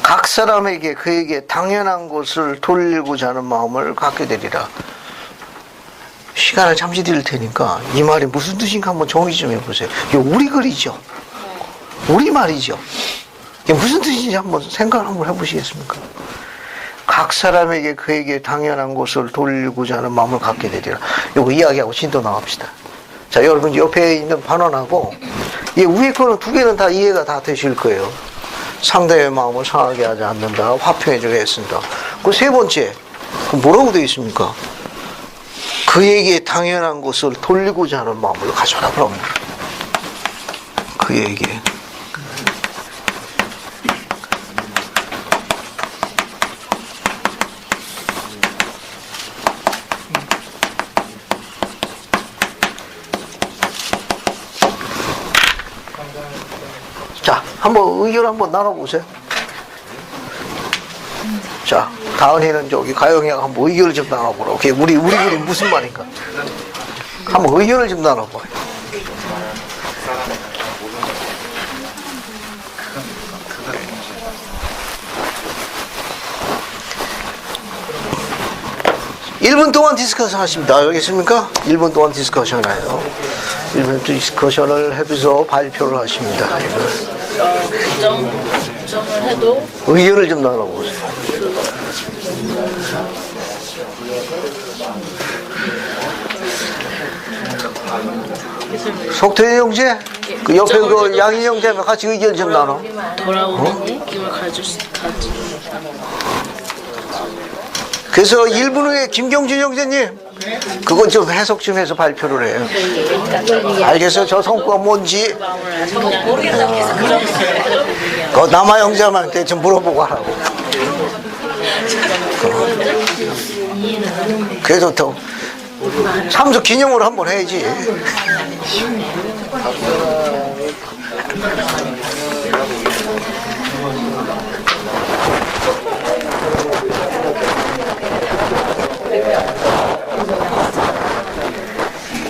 각 사람에게 그에게 당연한 것을 돌리고자 하는 마음을 갖게 되리라. 시간을 잠시 드릴 테니까 이 말이 무슨 뜻인가 한번 정리 좀 해보세요. 이거 우리 글이죠. 우리 말이죠. 이게 무슨 뜻인지 한번 생각을 한번 해보시겠습니까? 각 사람에게 그에게 당연한 것을 돌리고자 하는 마음을 갖게 되리라. 이거 이야기하고 진도 나갑시다. 자, 여러분 옆에 있는 반원하고 이 위에 거는 두 개는 다 이해가 다 되실 거예요. 상대의 마음을 상하게 하지 않는다. 화평해지게 했습니다. 그 세 번째, 그 뭐라고 되어 있습니까? 그에게 당연한 것을 돌리고자 하는 마음을 가져라 그럽니다. 그에게. 자, 한번 의견 한번 나눠보세요. 자, 다은이는 저기 가영이하고 한번 의견을 좀 나눠보라. 오케이, 우리 글이 무슨 말인가? 한번 의견을 좀 나눠봐요. (1분) 동안 디스커션 하십니다. 알겠습니까? 1분 동안 디스커션 해요. 1분 디스커션을 해서 발표를 하십니다. 정을 해도 의견을 좀 나눠보세요. 석태인 형제? 그 옆에 그 양희 형제랑 같이 의견 좀 나눠. 돌아오는 느낌을 가질 수 가지. 그래서 1분 후에 김경준 형제님, 그건 좀 해석 좀 해서 발표를 해요. 알겠어요? 저 성과가 뭔지. 그 남아 형제한테 좀 물어보고 하라고. 그래도 더 참석 기념으로 한번 해야지.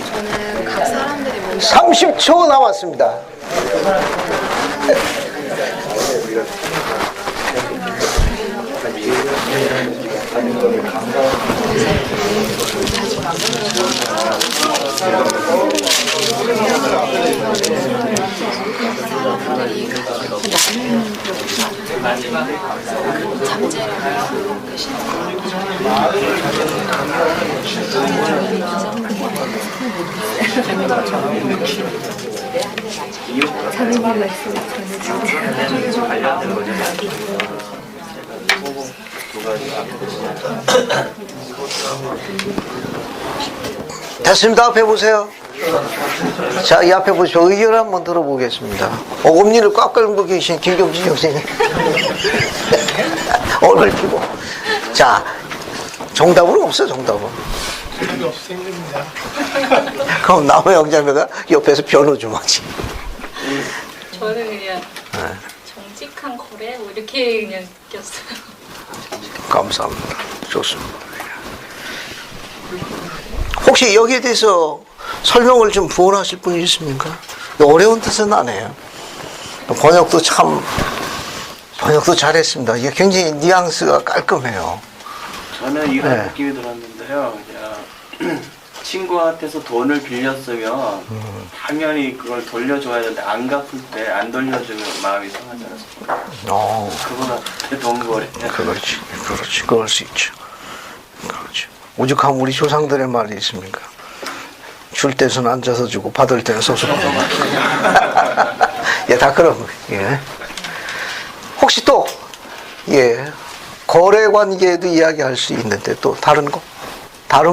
저는 각 사람들이 뭔가 30초 남았습니다. 자매님 말씀 저는 진짜 됐습니다. 앞에 보세요. 자, 이 앞에 보시죠. 의견 한번 들어보겠습니다. 어금니를 꽉 끌고 계신 김경진 형님. 얼굴 피고. 자, 정답은 없어요, 정답은. 그럼 남의 영자매가 옆에서 변호 좀 하지. 저는 그냥 정직한 거래 뭐 이렇게 그냥 느꼈어요. 감사합니다. 좋습니다. 혹시 여기에 대해서 설명을 좀 부원하실 분이 있습니까? 어려운 뜻은 아니에요. 번역도 잘했습니다. 이게 굉장히 뉘앙스가 깔끔해요. 저는 이런 네. 느낌이 들었는데요. 그냥 친구한테서 돈을 빌렸으면 당연히 그걸 돌려줘야 되는데 안 갚을 때 안 돌려주면 마음이 상하잖아요. 그거나 동거래. 그렇지. 그럴 수 있죠. 그렇죠. 오죽하면 우리 조상들의 말이 있습니까? 줄 때는 앉아서 주고 받을 때는 서서 받고. 예, 다 그런 거예요. 예. 혹시 또 거래 관계에도 이야기할 수 있는데 또 다른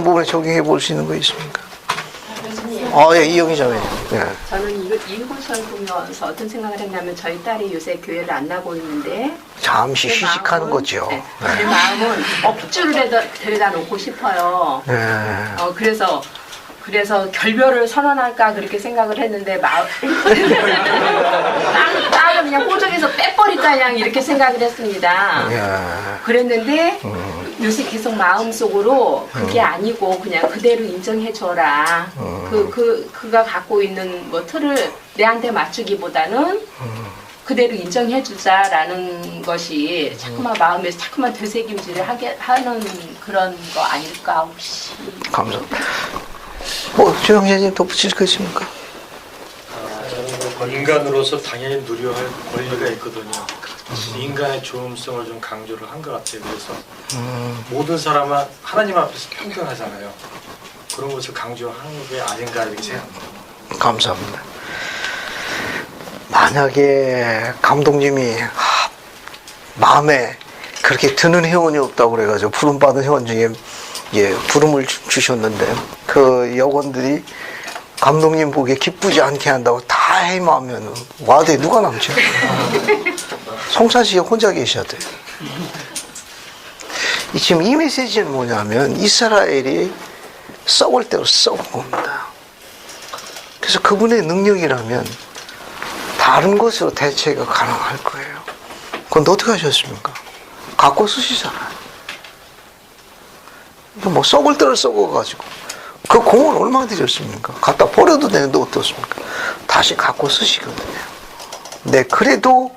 부분에 적용해 볼 수 있는 거 있습니까? 교수님, 예, 이영희 자매님. 예. 저는 이곳을 보면서 어떤 생각을 했냐면 저희 딸이 요새 교회를 안 나고 있는데 잠시 제 휴식하는 마음은- 거죠. 네, 제 마음은 억지로 데려다 놓고 싶어요. 예. 그래서 결별을 선언할까 그렇게 생각을 했는데 딸을 그냥 호적에서 빼버릴까 그냥 이렇게 생각을 했습니다. 예. 그랬는데 요새 계속 마음속으로 그게 아니고 그냥 그대로 인정해줘라. 그가 갖고 있는 뭐 틀을 내한테 맞추기보다는 그대로 인정해주자라는 것이 자꾸만 마음에서 자꾸만 되새김질을 하는 그런 거 아닐까 혹시. 감사합니다. 조영재님 덧붙일 거 있습니까? 저는 인간으로서 당연히 누려야 할 권리가 있거든요. 인간의 존엄성을 좀 강조를 한 것 같아요. 그래서 모든 사람은 하나님 앞에서 평등하잖아요. 그런 것을 강조하는 게 아닌가 이렇게 생각합니다. 감사합니다. 만약에 감독님이 마음에 그렇게 드는 회원이 없다고 그래가지고 부름받은 회원 중에 부름을 주셨는데 그 여건들이 감독님 보기에 기쁘지 않게 한다고 다 해임하면 와드에 누가 남죠? 송사시에 혼자 계셔야 돼요. 지금 이 메시지는 뭐냐면 이스라엘이 썩을 대로 썩은 겁니다. 그래서 그분의 능력이라면 다른 것으로 대체가 가능할 거예요. 그건 어떻게 하셨습니까? 갖고 쓰시잖아요. 뭐 썩을 대로 썩어가지고 그 공을 얼마나 드렸습니까? 갖다 버려도 되는데 어떻습니까? 다시 갖고 쓰시거든요. 네, 그래도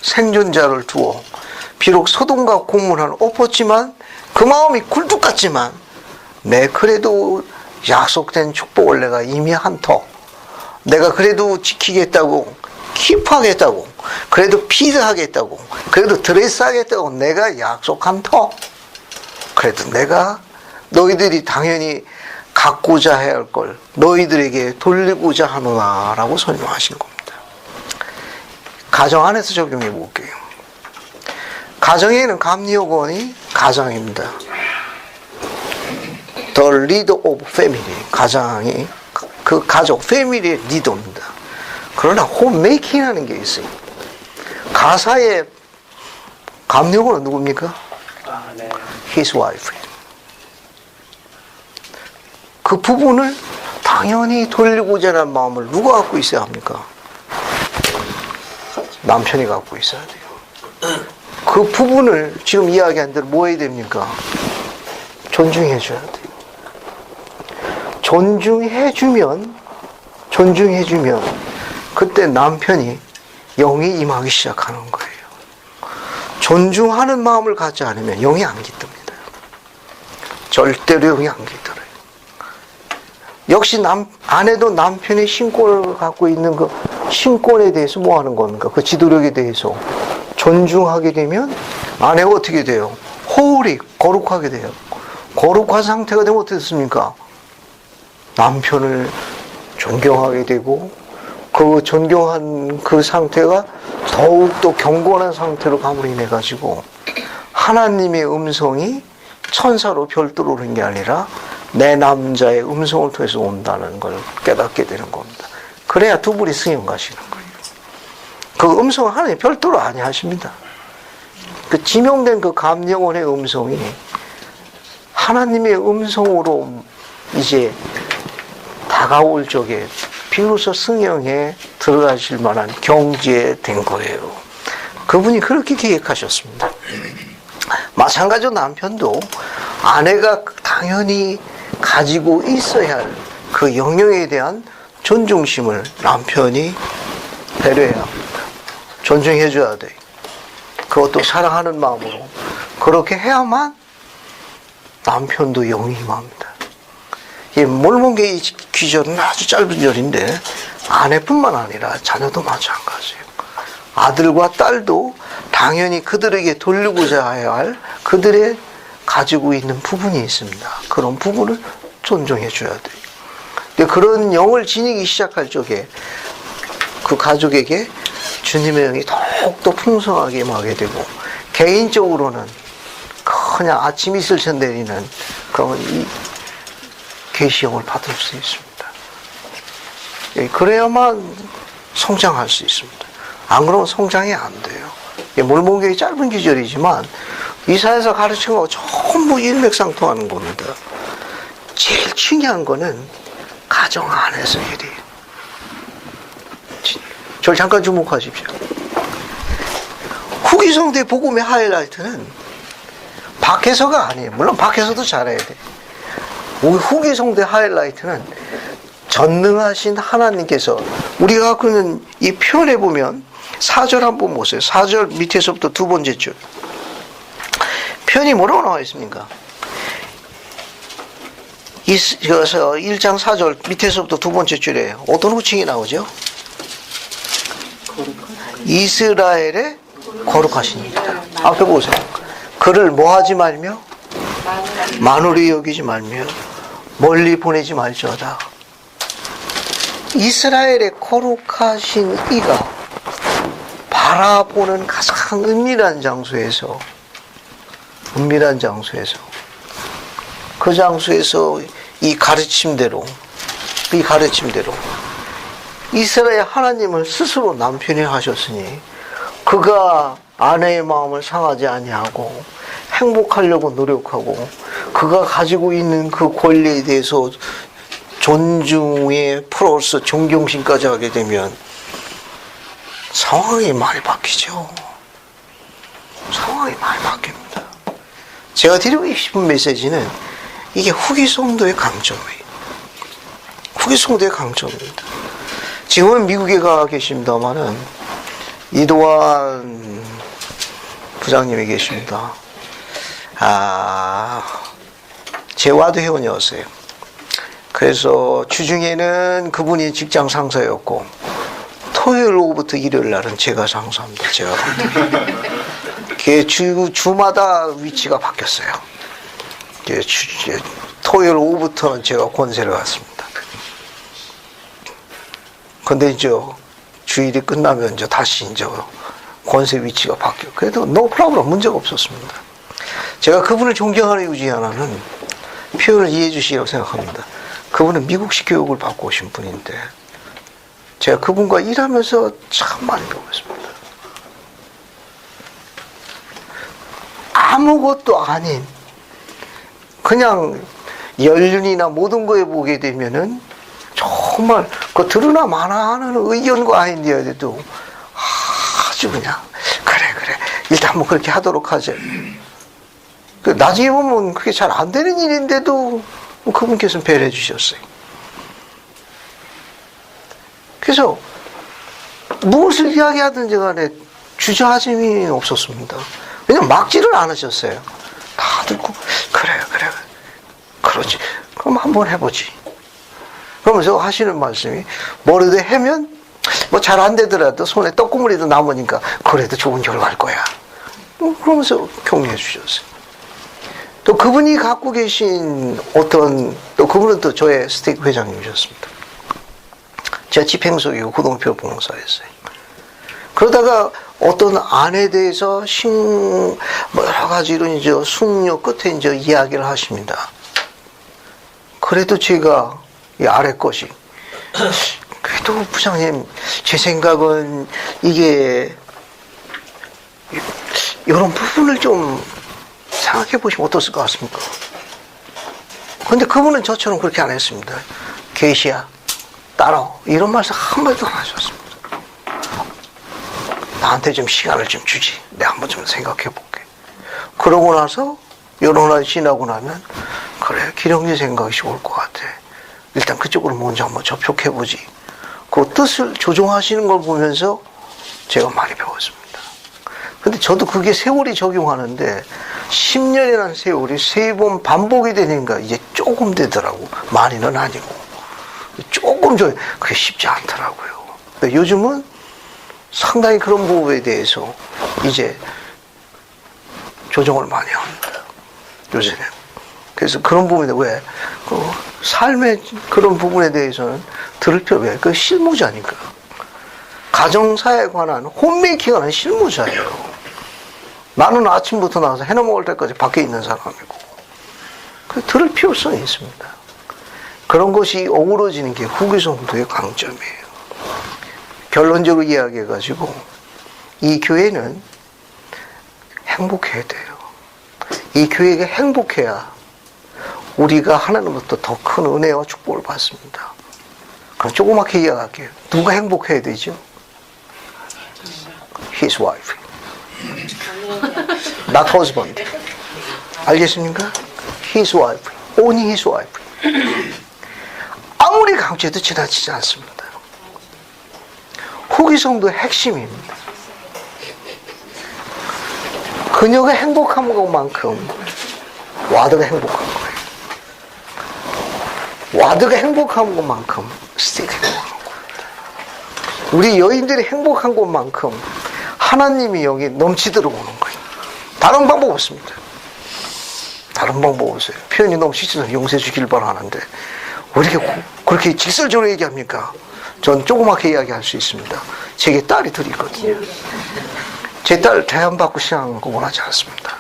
생존자를 두어 비록 소돔과 고문을 엎었지만 그 마음이 굴뚝 같지만 네, 그래도 약속된 축복을 내가 이미 한 터 내가 그래도 지키겠다고 킵하겠다고 그래도 피드하겠다고 그래도 드레스하겠다고 내가 약속한 터 그래도 내가 너희들이 당연히 갖고자 해야 할 걸 너희들에게 돌리고자 하노라라고 설명하신 겁니다. 가정 안에서 적용해 볼게요. 가정에는 감리요건이 가장입니다. The leader of family. 가장이 그 가족, 패밀리의 리더입니다. 그러나 홈메이킹이라는 게 있어요. 가사의 감리요건은 누굽니까? 네. His wife. 그 부분을 당연히 돌리고자 하는 마음을 누가 갖고 있어야 합니까? 남편이 갖고 있어야 돼요. 그 부분을 지금 이야기한 대로 뭐 해야 됩니까? 존중해 줘야 돼요. 존중해 주면 그때 남편이 영이 임하기 시작하는 거예요. 존중하는 마음을 갖지 않으면 영이 안 깃듭니다. 절대로 영이 안 깃들어요. 역시 아내도 남편의 신권을 갖고 있는 그 신권에 대해서 뭐 하는 겁니까? 그 지도력에 대해서 존중하게 되면 아내가 어떻게 돼요? 호울이 거룩하게 돼요. 거룩한 상태가 되면 어떻게 됐습니까? 남편을 존경하게 되고 그 존경한 그 상태가 더욱더 경건한 상태로 감으로 인해 가지고 하나님의 음성이 천사로 별도로 오는 게 아니라 내 남자의 음성을 통해서 온다는 걸 깨닫게 되는 겁니다. 그래야 두 분이 승인 가시는 거예요. 그 음성은 하나님 별도로 아니하십니다. 그 지명된 그 감영원의 음성이 하나님의 음성으로 이제 다가올 적에 비로소 승영에 들어가실 만한 경지에 된 거예요. 그분이 그렇게 계획하셨습니다. 마찬가지로 남편도 아내가 당연히 가지고 있어야 할 그 영역에 대한 존중심을 남편이 배려해야 합니다. 존중해줘야 돼. 그것도 사랑하는 마음으로. 그렇게 해야만 남편도 영이 임합니다. 이 몰몬계의 귀절은 아주 짧은 절인데 아내뿐만 아니라 자녀도 마찬가지예요. 아들과 딸도 당연히 그들에게 돌리고자 해야 할 그들의 가지고 있는 부분이 있습니다. 그런 부분을 존중해 줘야 돼요. 근데 그런 영을 지니기 시작할 적에 그 가족에게 주님의 영이 더욱더 풍성하게 임하게 되고 개인적으로는 그냥 아침 이슬처럼 내리는 그런 이 계시형을 받을 수 있습니다. 그래야만 성장할 수 있습니다. 안 그러면 성장이 안 돼요. 몰몬교의 짧은 기절이지만 이사에서 가르친 거 전부 일맥상통하는 겁니다. 제일 중요한 거는 가정 안에서 일이에요. 저를 잠깐 주목하십시오. 후기성대 복음의 하이라이트는 밖에서가 아니에요. 물론 밖에서도 잘해야 돼. 우리 후기성대 하이라이트는 전능하신 하나님께서 우리가 갖고 있는 이 표현에 보면 4절 한번 보세요. 4절 밑에서부터 두 번째 줄. 표현이 뭐라고 나와 있습니까? 1장 4절 밑에서부터 두 번째 줄에 어떤 호칭이 나오죠? 이스라엘의 거룩하신 이다. 앞에 보세요. 그를 뭐하지 말며 만우리 여기지 말며 멀리 보내지 말지어다. 이스라엘의 거룩하신 이가 바라보는 가장 은밀한 장소에서 그 장소에서 이 가르침대로 이스라엘 하나님을 스스로 남편이 하셨으니 그가 아내의 마음을 상하지 아니하고 행복하려고 노력하고 그가 가지고 있는 그 권리에 대해서 존중의 플러스 존경심까지 하게 되면 상황이 많이 바뀌죠. 상황이 많이 바뀝니다. 제가 드리고 싶은 메시지는 이게 후기 성도의 강점이에요. 후기 성도의 강점입니다. 지금은 미국에 가 계십니다만은 이도환 부장님이 계십니다. 재화도 회원이었어요. 그래서 주중에는 그분이 직장 상사였고 토요일 오후부터 일요일 날은 제가 상사입니다. 제가 주마다 위치가 바뀌었어요. 토요일 오후부터는 제가 권세를 갖습니다. 근데 이제 주일이 끝나면 이제 다시 이제 권세 위치가 바뀌어. 그래도 no problem, 문제가 없었습니다. 제가 그분을 존경하는 이유 중에 하나는 표현을 이해해 주시라고 생각합니다. 그분은 미국식 교육을 받고 오신 분인데 제가 그분과 일하면서 참 많이 배웠습니다. 아무것도 아닌 그냥 연륜이나 모든 거에 보게 되면은 정말 그 들으나 마나 하는 의견과 아이디어에도 아주 그냥 그래 일단 한번 그렇게 하도록 하죠. 나중에 보면 그게 잘 안 되는 일인데도 그분께서는 배려해 주셨어요. 그래서 무엇을 이야기하든지 간에 주저하짐이 없었습니다. 왜냐면 막지를 않으셨어요. 다 듣고 그래 그러지 그럼 한번 해보지. 그러면서 하시는 말씀이 뭐라도 하면 뭐 잘 안 되더라도 손에 떡고물이도 남으니까 그래도 좋은 결과일 거야. 그러면서 격려해 주셨어요. 또 그분이 갖고 계신 또 그분은 또 저의 스테이크 회장님이셨습니다. 제가 집행소이고 구동표 봉사였어요. 그러다가 어떤 안에 대해서 여러 가지로 이제 숙려 끝에 이제 이야기를 하십니다. 그래도 제가 이 아래 것이 그래도 부장님 제 생각은 이게 이런 부분을 좀 생각해 보시면 어떻을 것 같습니까? 근데 그분은 저처럼 그렇게 안 했습니다. 계시야 따라 이런 말씀 한마디도 안 하셨습니다. 나한테 좀 시간을 좀 주지. 내가 한번 좀 생각해 볼게. 그러고 나서 여러 날 지나고 나면 그래 기령님 생각이 좋을 것 같아. 일단 그쪽으로 먼저 한번 접촉해 보지. 그 뜻을 조종하시는 걸 보면서 제가 많이 배웠습니다. 근데 저도 그게 세월이 적용하는데 10년이라는 세월이 3번 반복이 되니까 이제 조금 되더라고. 많이는 아니고 조금 그게 쉽지 않더라고요. 근데 요즘은 상당히 그런 부분에 대해서 이제 조정을 많이 합니다. 요새는. 그래서 그런 부분에 왜 삶의 그런 부분에 대해서는 들을 필요 왜? 그 실무자니까. 가정사에 관한 홈메이킹을 하는 실무자예요. 나는 아침부터 나와서 해나 먹을 때까지 밖에 있는 사람이고. 그 들을 필요성이 있습니다. 그런 것이 어우러지는 게 후기성도의 강점이에요. 결론적으로 이야기해가지고 이 교회는 행복해야 돼요. 이 교회가 행복해야 우리가 하나님부터 더 큰 은혜와 축복을 받습니다. 그럼 조그맣게 이야기할게요. 누가 행복해야 되죠? His wife. Not husband. 알겠습니까? His wife. Only his wife. 아무리 강조해도 지나치지 않습니다. 후기성도의 핵심입니다. 그녀가 행복한 것만큼 와드가 행복한 거예요. 와드가 행복한 것만큼 스틱이 행복한 겁니다. 우리 여인들이 행복한 것만큼 하나님이 여기 넘치 들어오는 거예요. 다른 방법 없습니다. 다른 방법 없어요. 표현이 너무 시청해서 용서해 주길 바라는데 왜 이렇게 그렇게 직설적으로 얘기합니까? 전 조그맣게 이야기할 수 있습니다. 제게 딸이 둘이 있거든요. 제 딸 대안받고 신앙하는 거 원하지 않습니다.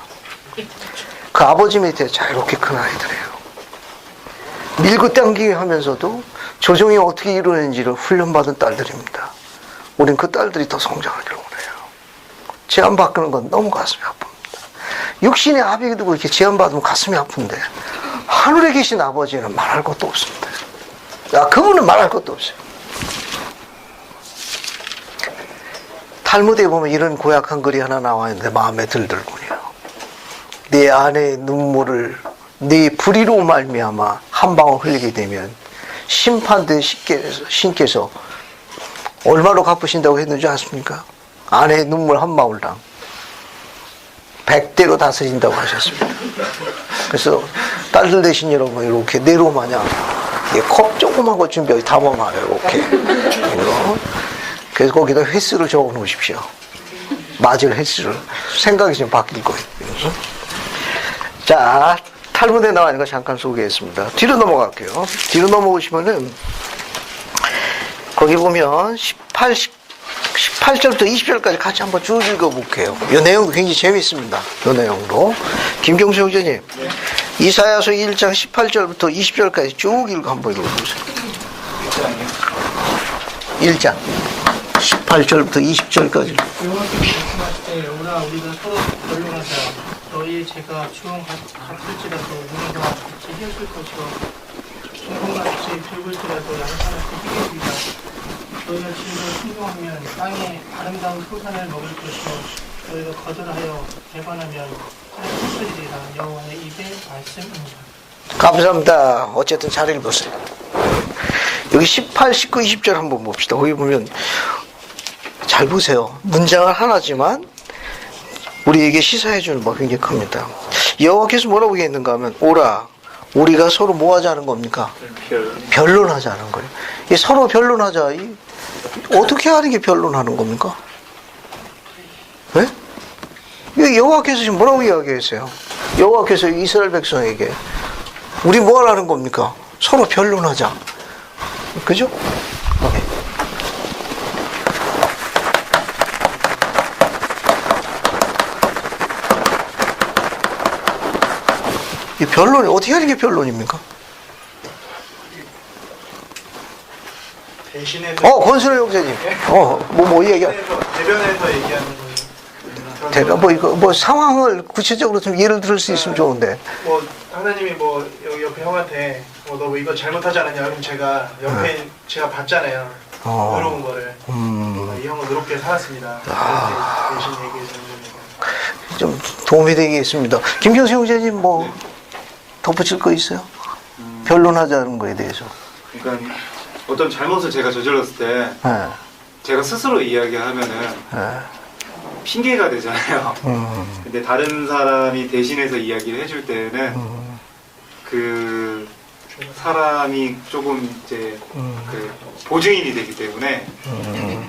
그 아버지 밑에 자유롭게 큰 아이들이에요. 밀고 당기게 하면서도 조정이 어떻게 이루어지는지를 훈련받은 딸들입니다. 우린 그 딸들이 더 성장하기를 원해요. 제안받는 건 너무 가슴이 아픕니다. 육신의 아비도 그렇게 제안받으면 가슴이 아픈데 하늘에 계신 아버지는 말할 것도 없습니다. 그분은 말할 것도 없어요. 탈무드에 보면 이런 고약한 글이 하나 나와 있는데 마음에 들더군요. 내 아내의 눈물을 네 불의로 말미암아 한 방울 흘리게 되면 심판대 신께서 얼마로 갚으신다고 했는지 아십니까? 아내의 눈물 한 방울당 100대로 다스린다고 하셨습니다. 그래서 딸들 대신 여러분 이렇게 네로 마냥 컵 조그만 거 준비하고 담아놔요. 이렇게. 그래서 거기다 횟수를 적어 놓으십시오. 맞을 횟수를. 생각이 좀 바뀔 거예요. 자, 탈무드에 나와 있는 거 잠깐 소개했습니다. 뒤로 넘어갈게요. 뒤로 넘어오시면은 거기 보면 18절부터 20절까지 같이 한번 쭉 읽어볼게요. 이 내용도 굉장히 재밌습니다. 이 내용으로. 김경수 형제님, 이사야서 1장 18절부터 20절까지 쭉 한번 읽어보세요. 1장 18절부터 20절까지. 여호와께서 말씀하시되 오라 우리가 서로 변론하자. 너희의 죄가 주홍 같을지라도 눈과 같이 휘었을 것이요 중금과 같이 붉을지라도 양산같이 희게지리라. 너희가 진도 순종하면 땅에 아름다운 소산을 먹을 것이요 너희가 거절하여 배반하면 흩어지리라. 여호와의 입의 말씀입니다. 감사합니다. 어쨌든 잘 읽었어요. 여기 18, 19, 20절 한번 봅시다. 거기 보면 잘 보세요. 문장은 하나지만 우리에게 시사해주는 바 굉장히 큽니다. 여호와께서 뭐라고 얘기했는가 하면 오라 우리가 서로 뭐 하자는 겁니까? 변론하자는 거예요. 이 서로 변론하자. 어떻게 하는 게 변론하는 겁니까? 네? 여호와께서 지금 뭐라고 이야기했어요? 여호와께서 이스라엘 백성에게 우리 뭐 하라는 겁니까? 서로 변론하자. 그죠? 이 변론이 어떻게 하는 게 변론입니까? 대신해서 권순호 형제님. 뭐 얘기야? 대변해서 얘기하는 거예요. 대변 뭐 상황을 구체적으로 좀 예를 들을 수 있으면 좋은데. 뭐 하나님이 뭐 여기 옆에 형한테 너 뭐 이거 잘못하지 않았냐? 그럼 제가 옆에 제가 봤잖아요. 어려운 거를. 이 형은 그렇게 살았습니다. 대신 얘기해 주는 좀 도움이 되겠습니다. 김경수 형제님 뭐 덧붙일 거 있어요? 변론하자는 거에 대해서. 그러니까 어떤 잘못을 제가 저질렀을 때 네. 제가 스스로 이야기하면은 핑계가 되잖아요. 근데 다른 사람이 대신해서 이야기를 해줄 때는 그 사람이 조금 이제 그 보증인이 되기 때문에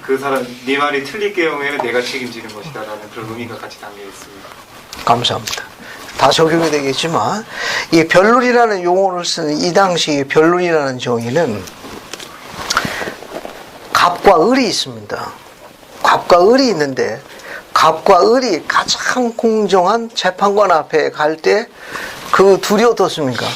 그 사람 네 말이 틀릴 경우에는 내가 책임지는 것이다라는 그런 의미가 같이 담겨 있습니다. 감사합니다. 다 적용이 되겠지만 이 변론이라는 용어를 쓰는 이 당시의 변론이라는 정의는 갑과 을이 있습니다. 갑과 을이 있는데 갑과 을이 가장 공정한 재판관 앞에 갈 때 그 둘이 어떻습니까?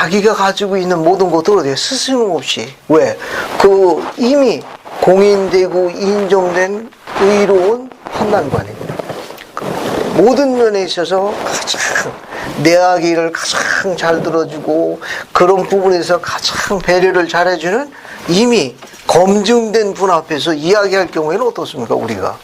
자기가 가지고 있는 모든 것들을 스스럼 없이, 왜? 그 이미 공인되고 인정된 의로운 판단관입니다. 모든 면에 있어서 가장 내 이야기를 가장 잘 들어주고 그런 부분에서 가장 배려를 잘해주는 이미 검증된 분 앞에서 이야기할 경우에는 어떻습니까? 우리가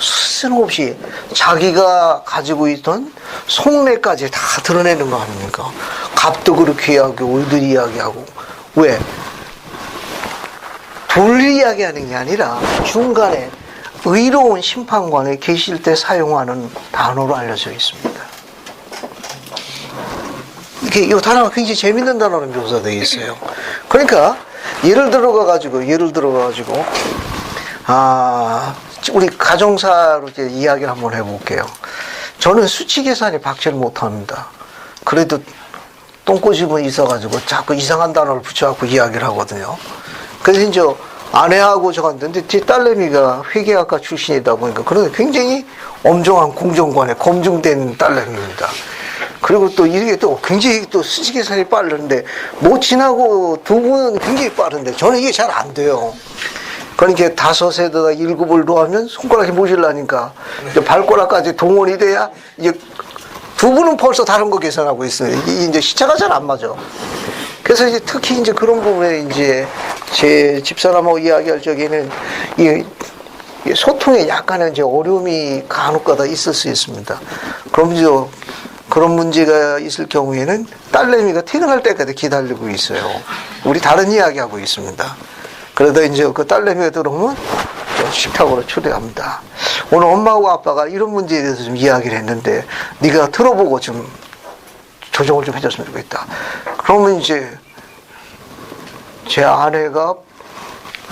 스스럼 없이 자기가 가지고 있던 속내까지 다 드러내는 거 아닙니까? 갑도 그렇게 이야기하고 의들 이야기하고. 왜? 둘 이야기하는 게 아니라 중간에 의로운 심판관에 계실 때 사용하는 단어로 알려져 있습니다. 이 단어가 굉장히 재밌는 단어로 묘사되어 있어요. 그러니까 예를 들어가가지고 우리 가정사로 이제 이야기를 한번 해볼게요. 저는 수치 계산이 박제를 못합니다. 그래도 똥꼬집은 있어가지고 자꾸 이상한 단어를 붙여갖고 이야기를 하거든요. 그래서 이제 아내하고 저 갔는데 제 딸내미가 회계학과 출신이다 보니까 그런데 굉장히 엄정한 공정관에 검증된 딸내미입니다. 그리고 또 이게 또 굉장히 또 수치 계산이 빠른데 못 지나고 두 분은 굉장히 빠른데 저는 이게 잘 안 돼요. 그러니까 5에다가 7을 더하면 손가락이 모질라니까 발가락까지 동원이 돼야 이제 두 분은 벌써 다른 거 계산하고 있어요. 이제 시차가 잘 안 맞아. 그래서 이제 특히 이제 그런 부분에 이제 제 집사람하고 이야기할 적에는 이 소통에 약간의 이제 어려움이 간혹가다 있을 수 있습니다. 그럼 이제 그런 문제가 있을 경우에는 딸내미가 퇴근할 때까지 기다리고 있어요. 우리 다른 이야기하고 있습니다. 그러다 이제 그 딸내미가 들어오면 식탁으로 초대합니다. 오늘 엄마하고 아빠가 이런 문제에 대해서 좀 이야기를 했는데 네가 들어보고 좀 조정을 좀 해줬으면 좋겠다. 그러면 이제 제 아내가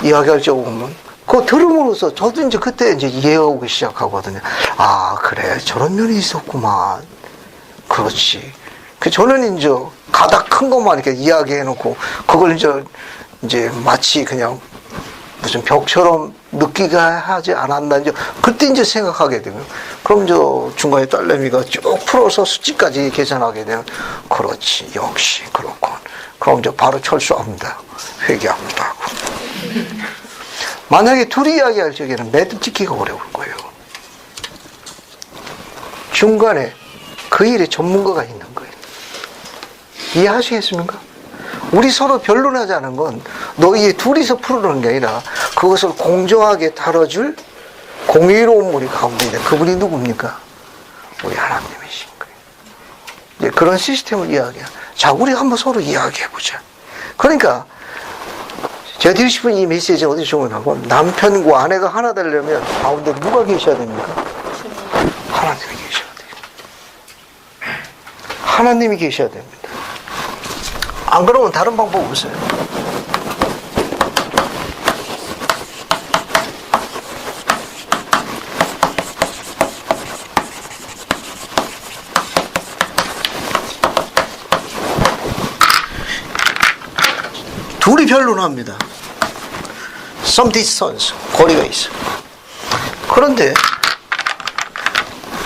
이야기할 적 보면 그거 들음으로써 저도 이제 그때 이제 이해하기 시작하거든요. 아, 그래. 저런 면이 있었구만. 그렇지. 저는 이제 가닥 큰 것만 이렇게 이야기해 놓고 그걸 이제 마치 그냥 무슨 벽처럼 느끼가 하지 않았나 이제 그때 이제 생각하게 되면 그럼 중간에 딸내미가 쭉 풀어서 수치까지 계산하게 되면 그렇지 역시 그렇군. 그럼 바로 철수합니다. 회개합니다 하고. 만약에 둘이 이야기할 적에는 매듭 짓기가 어려울 거예요. 중간에 그 일에 전문가가 있는 거예요. 이해하시겠습니까? 우리 서로 변론하자는 건 너희 둘이서 풀어놓는 게 아니라 그것을 공정하게 다뤄줄 공의로운 분이 가운데 있는 그분이 누굽니까? 우리 하나님이신 거예요. 이제 그런 시스템을 이야기해요. 자, 우리 한번 서로 이야기해보자. 그러니까 제가 드리고 싶은 이 메시지는 어디 중요하고 남편과 아내가 하나 되려면 가운데 누가 계셔야 됩니까? 하나님이 계셔야 돼요. 하나님이 계셔야 됩니다. 안 그러면 다른 방법 없어요. 둘이 변론합니다. Some distance, 거리가 있어. 그런데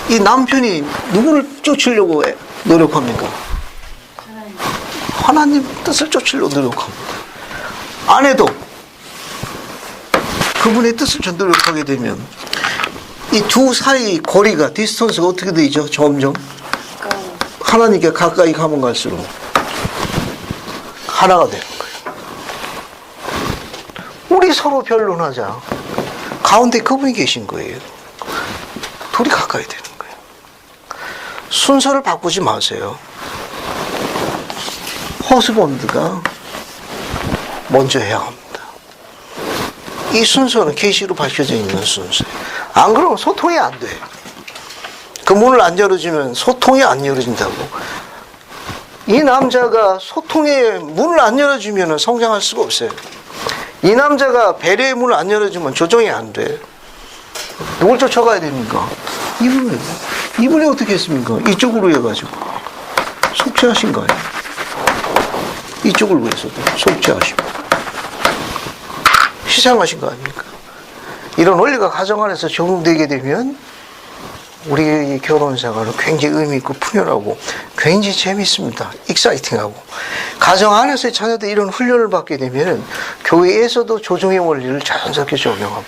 이 남편이 누구를 쫓으려고 노력합니까? 하나님 뜻을 쫓으려고 노력합니다. 아내도 그분의 뜻을 좀 노력하게 되면 이 두 사이 거리가 디스턴스가 어떻게 되죠? 점점 하나님께 가까이 가면 갈수록 하나가 되는 거예요. 우리 서로 변론하자. 가운데 그분이 계신 거예요. 둘이 가까이 되는 거예요. 순서를 바꾸지 마세요. 허스번드가 먼저 해야 합니다. 이 순서는 계시로 밝혀져 있는 순서예요. 안 그러면 소통이 안 돼. 그 문을 안 열어주면 소통이 안 열어진다고. 이 남자가 소통의 문을 안 열어주면 성장할 수가 없어요. 이 남자가 배려의 문을 안 열어주면 조정이 안 돼. 누굴 쫓아가야 됩니까? 이분이 어떻게 했습니까? 이쪽으로 해가지고 속죄하신 거예요. 이쪽을 위해서도 속죄하시고 희생하신 거 아닙니까? 이런 원리가 가정 안에서 적용되게 되면 우리 결혼 생활은 굉장히 의미 있고 풍요하고 굉장히 재밌습니다. 익사이팅하고. 가정 안에서의 자녀들 이런 훈련을 받게 되면 교회에서도 조정의 원리를 자연스럽게 적용하고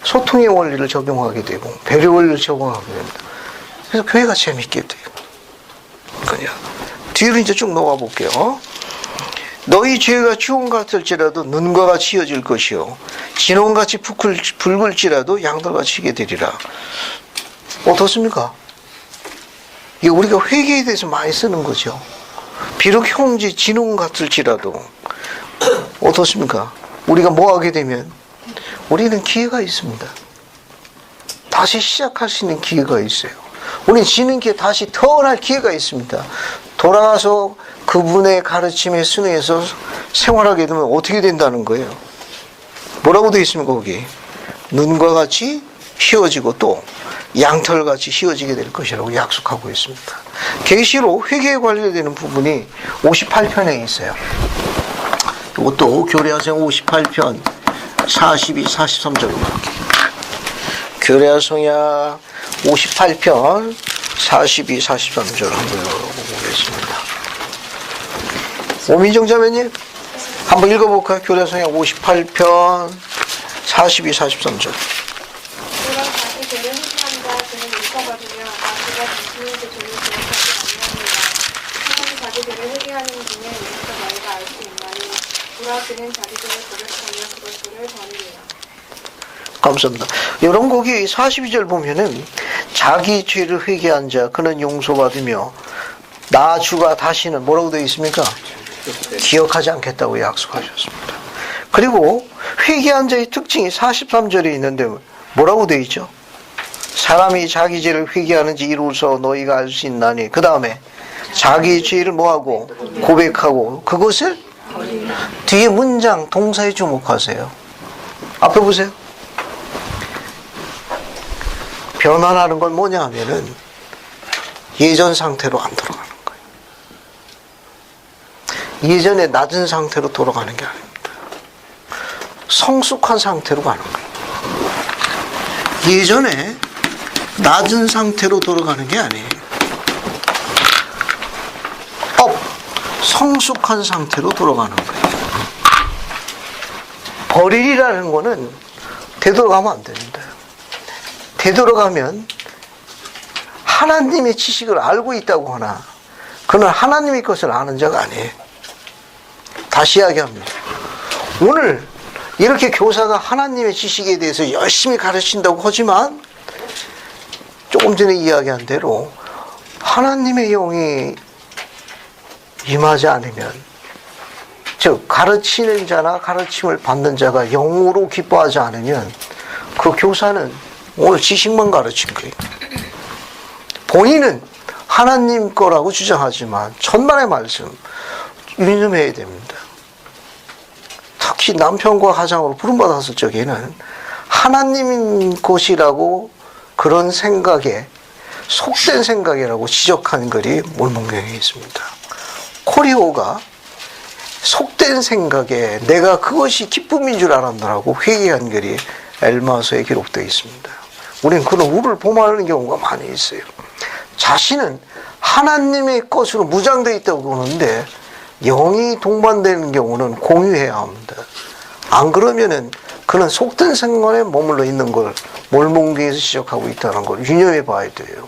소통의 원리를 적용하게 되고 배려 원리를 적용하게 됩니다. 그래서 교회가 재밌게 돼요. 그냥 뒤로 이제 쭉 놓아 볼게요. 너희 죄가 주홍 같을지라도 눈과 같이 이어질 것이요 진홍같이 붉을지라도 양털같이 희게 되리라. 어떻습니까? 이게 우리가 회개에 대해서 많이 쓰는 거죠. 비록 형제 진홍 같을지라도 어떻습니까? 우리가 뭐 하게 되면 우리는 기회가 있습니다. 다시 시작할 수 있는 기회가 있어요. 우리는 지는 기회 다시 태어날 기회가 있습니다. 돌아가서 그분의 가르침에 순회해서 생활하게 되면 어떻게 된다는 거예요? 뭐라고 되어 있습니까 거기? 눈과 같이 휘어지고 또 양털같이 휘어지게 될 것이라고 약속하고 있습니다. 계시록 회개에 관련되는 부분이 58편에 있어요. 이것도 교례하성 58편 42, 43절로 볼게요. 교례하성야 58편 42, 43절 한번 읽어보겠습니다. 오민정 자매님 한번 읽어볼까요? 교례하성야 58편 42, 43절. 그런 자기 죄를 회개한 자 그는 잊어버리며 그가 당신의 그 죄를 기억하지 아니하니라. 하나님 자기 죄를 회개하는 분의 이름도 너희가 알 수 있나니 그가 그는 자기 죄를 고백하며 그것들을 버리리라. 감사합니다. 이런 거기 42절 보면은 자기 죄를 회개한 자 그는 용서받으며 나 주가 다시는 뭐라고 되어 있습니까? 기억하지 않겠다고 약속하셨습니다. 그리고 회개한 자의 특징이 43절에 있는데 뭐라고 되어 있죠? 사람이 자기 죄를 회개하는지 이루어서 너희가 알 수 있나니 그 다음에 자기 죄를 뭐하고 고백하고 그것을 뒤에 문장 동사에 주목하세요. 앞에 보세요. 변화라는 건 뭐냐 하면은 예전 상태로 안 돌아가는 거예요. 예전에 낮은 상태로 돌아가는 게 아닙니다. 성숙한 상태로 가는 거예요. 예전에 낮은 상태로 돌아가는 게 아니에요. 성숙한 상태로 돌아가는 거예요. 버릴이라는 거는 되돌아가면 안 됩니다. 되돌아가면 하나님의 지식을 알고 있다고 하나 그는 하나님의 것을 아는 자가 아니에요. 다시 이야기합니다. 오늘 이렇게 교사가 하나님의 지식에 대해서 열심히 가르친다고 하지만 조금 전에 이야기한 대로 하나님의 영이 임하지 않으면 즉 가르치는 자나 가르침을 받는 자가 영으로 기뻐하지 않으면 그 교사는 오늘 지식만 가르친 거예요. 본인은 하나님 거라고 주장하지만 천만의 말씀 유념해야 됩니다. 특히 남편과 가장으로 부름받았을 적에는 하나님 것이라고 그런 생각에 속된 생각이라고 지적한 글이 몰몬경에 있습니다. 코리오가 속된 생각에 내가 그것이 기쁨인 줄 알았노라고 회개한 글이 엘마서에 기록되어 있습니다. 우리는 그런 우를 범하는 경우가 많이 있어요. 자신은 하나님의 것으로 무장되어 있다고 그러는데 영이 동반되는 경우는 공유해야 합니다. 안 그러면은 그는 속된 생각에 머물러 있는 걸 몰몬경에서 지적하고 있다는 걸 유념해 봐야 돼요.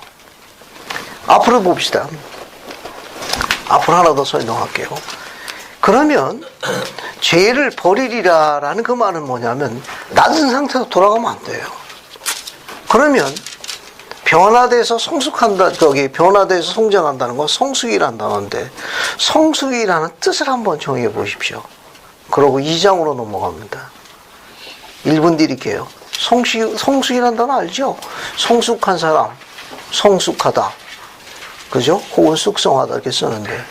앞으로 봅시다. 앞으로 하나 더 설명할게요. 그러면 죄를 버리리라라는 그 말은 뭐냐면 낮은 상태로 돌아가면 안 돼요. 그러면 변화돼서 성숙한다, 변화돼서 성장한다는 건 성숙이라는 단어인데 성숙이라는 뜻을 한번 정해 보십시오. 그러고 2장으로 넘어갑니다. 1분 드릴게요. 성숙이라는 단어 알죠? 성숙한 사람, 성숙하다. 그죠? 혹은 숙성하다 이렇게 쓰는데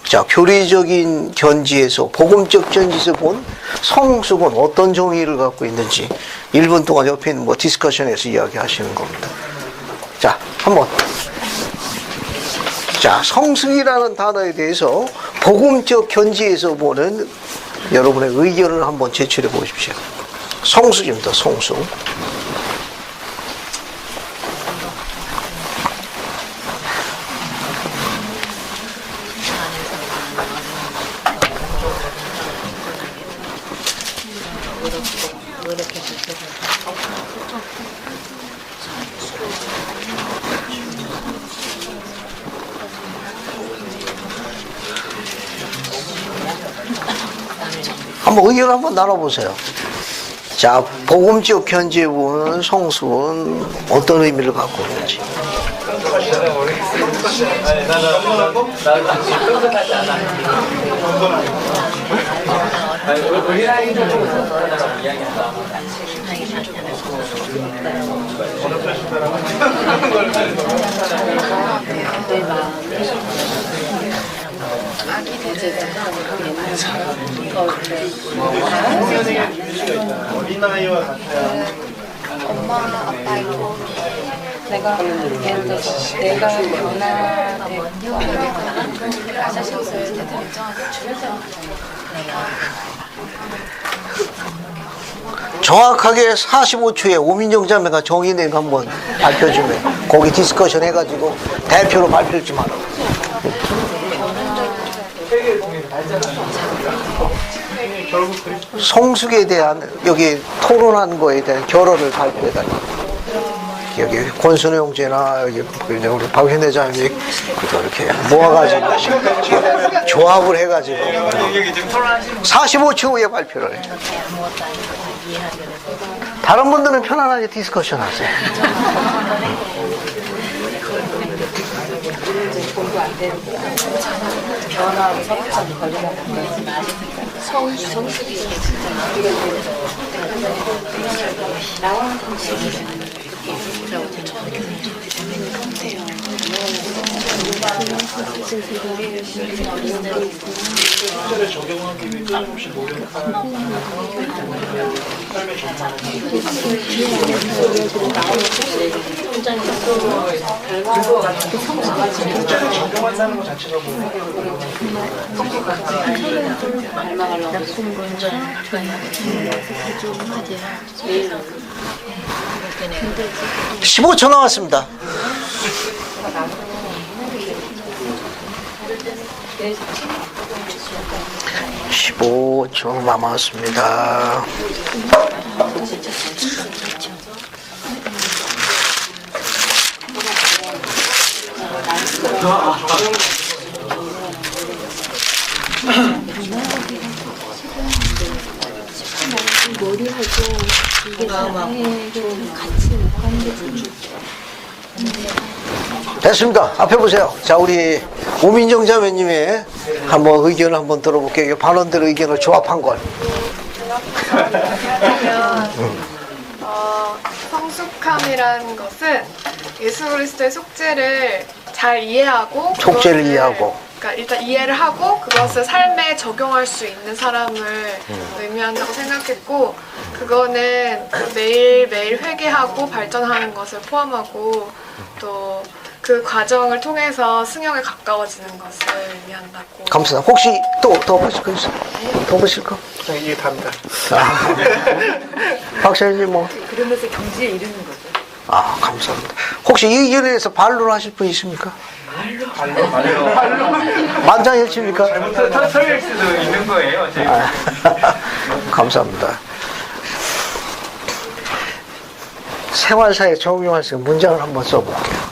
자, 교리적인 견지에서 복음적 견지에서 본 성숙은 어떤 정의를 갖고 있는지 1분 동안 옆에 있는 디스커션에서 이야기하시는 겁니다. 자, 한번 자, 성숙이라는 단어에 대해서 복음적 견지에서 보는 여러분의 의견을 한번 제출해 보십시오. 성숙입니다. 성숙. 한번 의견 한번 나눠보세요. 자, 복음적 견지에 보면 성수는 어떤 의미를 갖고 있는지. 엄마 아빠 있고 내가 예를 들어서 내가 변화되고 나 자신을 제대로 인정하고 주면서 정확하게 45초에 오민정 자매가 정의된 거 한번 발표주면 거기 디스커션 해가지고 대표로 발표를 좀 하라고. 성숙에 대한 여기 토론한 거에 대한 결어를 발표해달라고. 여기 권순우 형제나 여기 우리 박현대 자매님 이렇게 모아가지고 조합을 해가지고 45초 후에 발표를 해요. 다른 분들은 편안하게 디스커션 하세요. 변화하고 성숙한 거리가 성숙이 나오는 방식이 적용하기 위해 조금씩 노력하는 삶의 실제로 적용한다는 것 자체가 나쁜 건지 좀 하지. 15초 남았습니다. 15초 남았습니다. 머리하고 이게 사랑에 좀 같이 관계를 됐습니다. 앞에 보세요. 자, 우리 오민정 자매님의 한번 의견을 한번 들어볼게요. 반원들의 의견을 조합한 걸. 성숙함이라는 것은 예수 그리스도의 속죄를 잘 이해하고 속죄를 이해하고 그러니까 일단 이해를 하고 그것을 삶에 적용할 수 있는 사람을 의미한다고 생각했고 그거는 매일매일 회개하고 발전하는 것을 포함하고 또 그 과정을 통해서 승형에 가까워지는 것을 의미한다고. 감사합니다. 혹시 또 보실 거 있어요? 더 보실 거? 이게 답니다. 박사님 뭐? 그러면서 경지에 이르는 거죠. 아, 감사합니다. 혹시 이 의견에 대해서 반론을 하실 분 있습니까? 만장일치입니까? 설일 수도 있는 거예요. 감사합니다. 생활사에 적용할 수 있는 문장을 한번 써볼게요.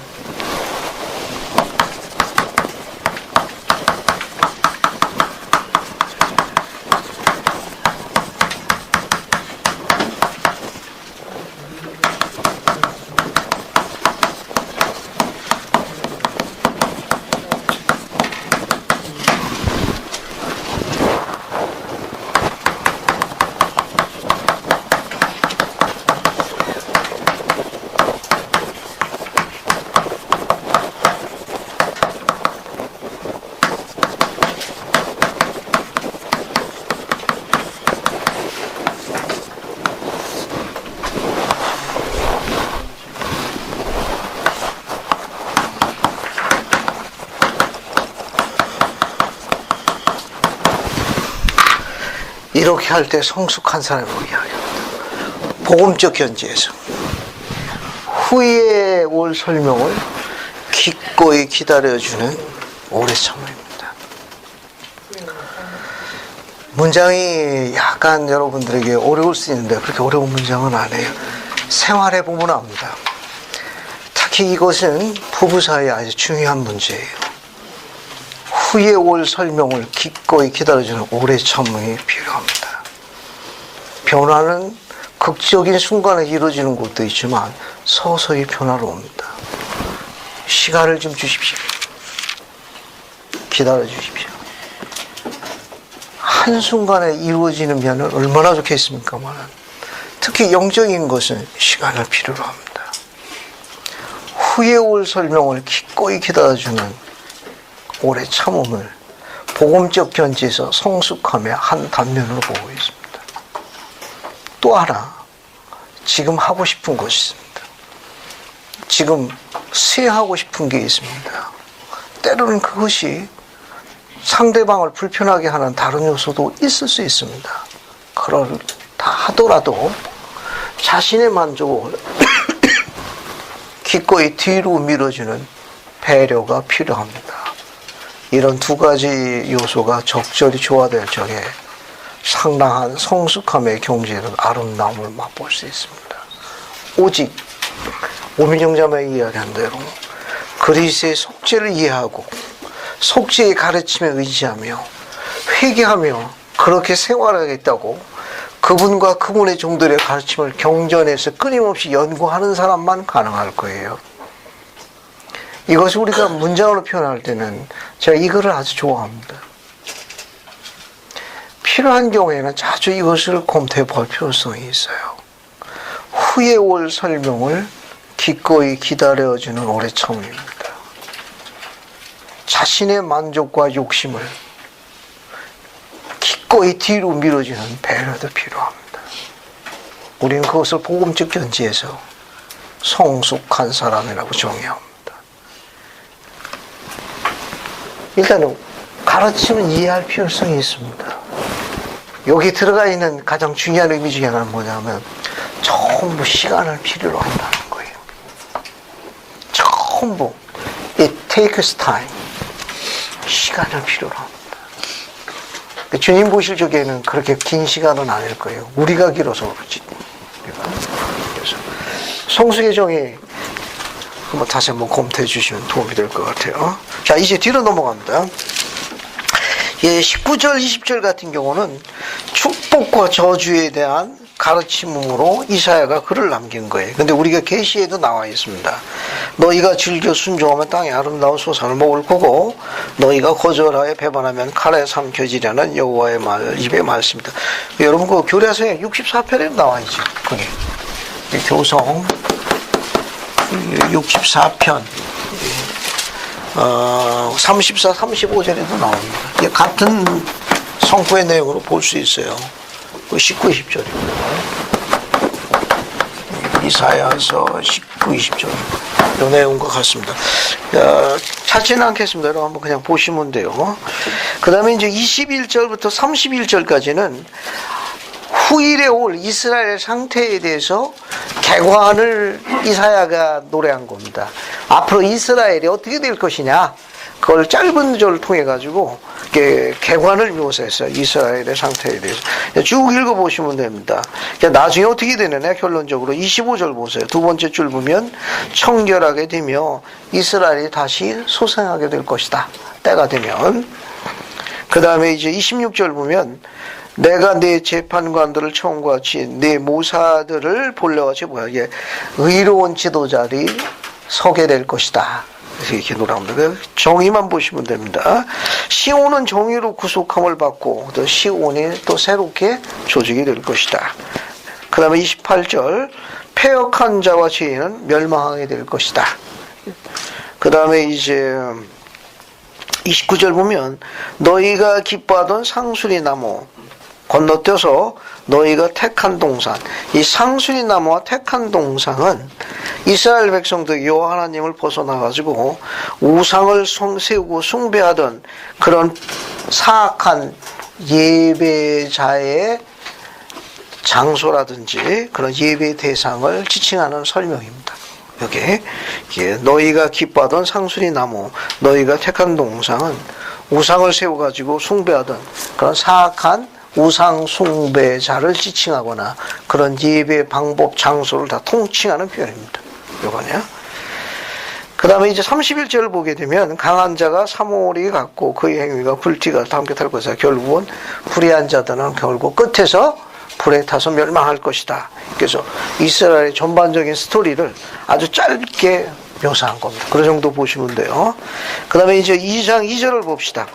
이렇게 할 때 성숙한 사람을 위하여 복음적 견지에서 후에 올 설명을 기꺼이 기다려주는 오래 참음입니다. 문장이 약간 여러분들에게 어려울 수 있는데 그렇게 어려운 문장은 아니에요. 생활해 보면 압니다. 특히 이것은 부부 사이에 아주 중요한 문제예요. 후에 올 설명을 기꺼이 기다려주는 오래 참음이 필요합니다. 변화는 극적인 순간에 이루어지는 것도 있지만 서서히 변화로 옵니다. 시간을 좀 주십시오. 기다려 주십시오. 한순간에 이루어지는 면은 얼마나 좋겠습니까만 특히 영적인 것은 시간을 필요로 합니다. 후에 올 설명을 기꺼이 기다려주는 오래 참음을 복음적 견지에서 성숙함의 한 단면으로 보고 있습니다. 또 하나 지금 하고 싶은 것이 있습니다. 지금 쇠하고 싶은 게 있습니다. 때로는 그것이 상대방을 불편하게 하는 다른 요소도 있을 수 있습니다. 그렇다 하더라도 자신의 만족을 기꺼이 뒤로 밀어주는 배려가 필요합니다. 이런 두 가지 요소가 적절히 조화될 적에 상당한 성숙함의 경지에는 아름다움을 맛볼 수 있습니다. 오직 오민영자매가 이야기한 대로 그리스의 속죄를 이해하고 속죄의 가르침에 의지하며 회개하며 그렇게 생활하겠다고 그분과 그분의 종들의 가르침을 경전해서 끊임없이 연구하는 사람만 가능할 거예요. 이것을 우리가 문장으로 표현할 때는 제가 이거를 아주 좋아합니다. 필요한 경우에는 자주 이것을 검토해 볼 필요성이 있어요. 후에 올 설명을 기꺼이 기다려주는 오래 참음입니다. 자신의 만족과 욕심을 기꺼이 뒤로 밀어주는 배려도 필요합니다. 우리는 그것을 복음적 견지에서 성숙한 사람이라고 정의합니다. 일단은 가르침은 이해할 필요성이 있습니다. 여기 들어가 있는 가장 중요한 의미 중에 하나는 뭐냐면 전부 시간을 필요로 한다는 거예요. 전부 it takes time. 시간을 필요로 합니다. 주님 보실 적에는 그렇게 긴 시간은 아닐 거예요. 우리가 길어서 그렇지. 그래서 성숙의 정의 한번 다시 한번 검토해 주시면 도움이 될 것 같아요. 자, 이제 뒤로 넘어갑니다. 예, 19절, 20절 같은 경우는 축복과 저주에 대한 가르침으로 이사야가 글을 남긴 거예요. 근데 우리가 계시에도 나와 있습니다. 너희가 즐겨 순종하면 땅의 아름다운 소산을 먹을 거고 너희가 거절하여 배반하면 칼에 삼켜지려는 여호와의 입의 말씀이다. 여러분 그 교례서에 64편에 나와 있죠. 그게 교성 64편 34, 35절에도 나옵니다. 같은 성구의 내용으로 볼 수 있어요. 19, 20절입니다. 이사야서 19, 20절 이 내용과 같습니다. 찾지는 않겠습니다. 여러분 한번 그냥 보시면 돼요. 그 다음에 이제 21절부터 31절까지는 후일에 올 이스라엘 상태에 대해서 개관을 이사야가 노래한 겁니다. 앞으로 이스라엘이 어떻게 될 것이냐, 그걸 짧은 절을 통해 가지고 개관을 묘사했어요. 이스라엘의 상태에 대해서 쭉 읽어보시면 됩니다. 나중에 어떻게 되느냐, 결론적으로 25절 보세요. 두 번째 줄 보면 청결하게 되며 이스라엘이 다시 소생하게 될 것이다, 때가 되면. 그 다음에 이제 26절 보면 내가 내 재판관들을 처음과 같이 내 모사들을 본래와 같이 의로운 지도자리 서게 될 것이다, 이렇게 노래합니다. 정의만 보시면 됩니다. 시온은 정의로 구속함을 받고 또 시온이 또 새롭게 조직이 될 것이다. 그 다음에 28절 패역한 자와 죄인은 멸망하게 될 것이다. 그 다음에 이제 29절 보면 너희가 기뻐하던 상수리 나무 건너뛰어서 너희가 택한 동산. 이 상수리 나무와 택한 동산은 이스라엘 백성들 여호와 하나님을 벗어나가지고 우상을 세우고 숭배하던 그런 사악한 예배자의 장소라든지 그런 예배 대상을 지칭하는 설명입니다. 여기 너희가 기뻐하던 상수리 나무, 너희가 택한 동산은 우상을 세워가지고 숭배하던 그런 사악한 우상 숭배자를 지칭하거나 그런 예배 방법, 장소를 다 통칭하는 표현입니다. 요거네요. 그 다음에 이제 31절을 보게 되면 강한 자가 사모리 같고 그의 행위가 불티가 함께 탈 것이다. 결국은 불의한 자들은 결국 끝에서 불에 타서 멸망할 것이다. 그래서 이스라엘의 전반적인 스토리를 아주 짧게 묘사한 겁니다. 그 정도 보시면 돼요. 그 다음에 이제 2장 2절을 봅시다.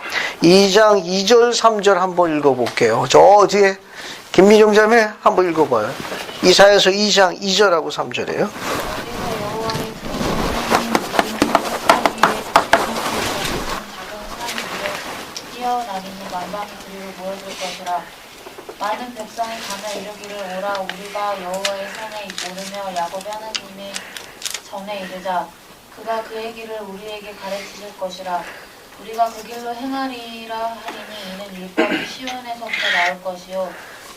2장 2절 3절 한번 읽어볼게요. 저 뒤에 김미정 자매 한번 읽어봐요. 이사야서 2장 2절하고 3절이에요. 뛰어다니는 만방이 그리로 모여들 것이라. 많은 백성이 가며 이르기를 오라 우리가 여호와의 산에 오르며 야곱의 하나님의 전에 이르자. 그가 그의 길을 우리에게 가르치실 것이라. 우리가 그 길로 행하리라 하리니 이는 율법이 시온에서부터 나올 것이요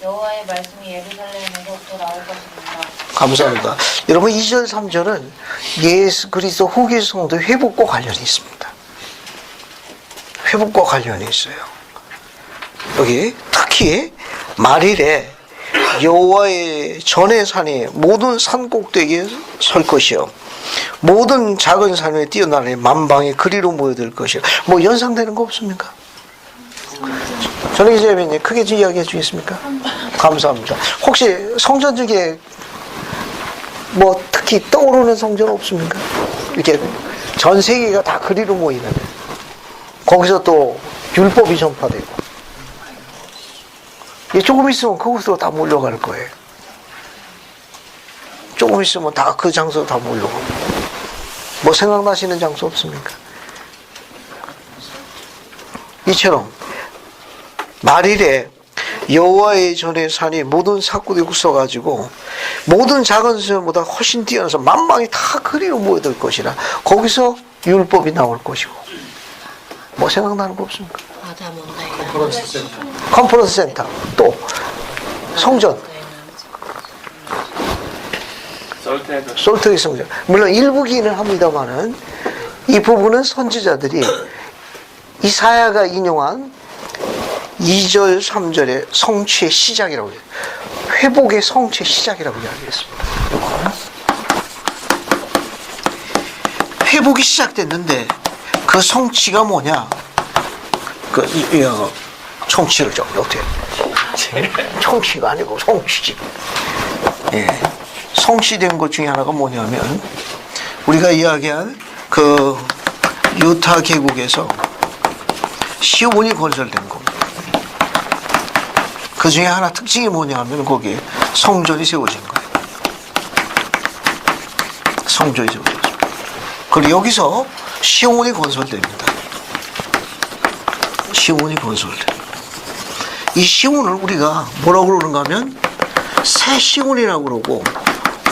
여호와의 말씀이 예루살렘에서부터 나올 것입니다. 감사합니다. 여러분 2절 3절은 예수 그리스도 후기 성도 회복과 관련이 있습니다. 회복과 관련이 있어요. 여기 특히 말일에 여호와의 전의 산이 모든 산 꼭대기에 설 것이요 모든 작은 산 위에 뛰어나니 만방이 그리로 모여들 것이요. 뭐 연상되는 거 없습니까? 전혜기 재배님 크게 좀 이야기해 주겠습니까? 감사합니다. 혹시 성전 중에 뭐 특히 떠오르는 성전 없습니까? 이렇게 전 세계가 다 그리로 모이는 거기서 또 율법이 전파되고 조금 있으면 그곳으로 다 몰려갈 거예요. 조금 있으면 다 그 장소로 다 몰려가고. 뭐 생각나시는 장소 없습니까? 이처럼 말일에 여호와의 전의 산이 모든 산구들이 굳어가지고 모든 작은 산보다 훨씬 뛰어나서 만방이 다 그리로 모여들 것이라 거기서 율법이 나올 것이고. 뭐 생각나는 거 없습니까? 컨퍼런스 센터 또 성전 솔트레이 성전 물론 일부기는 합니다만은 이 부분은 선지자들이 이사야가 인용한 2절 3절의 성취의 시작이라고 해요. 회복의 성취의 시작이라고 이야기했습니다. 회복이 시작됐는데 그 성취가 뭐냐? 성취를 좀 어떻게? 성취가 아니고 성취지. 예, 성취된 것 중에 하나가 뭐냐면 우리가 이야기한 그 유타 계곡에서 시온이 건설된 겁니다. 그 중에 하나 특징이 뭐냐면 거기에 성전이 세워진 거예요. 성전이 세워졌습니다. 그리고 여기서 시온이 건설됩니다. 시온이 건설돼. 이 시온을 우리가 뭐라고 그러는가 하면 새 시온이라고 그러고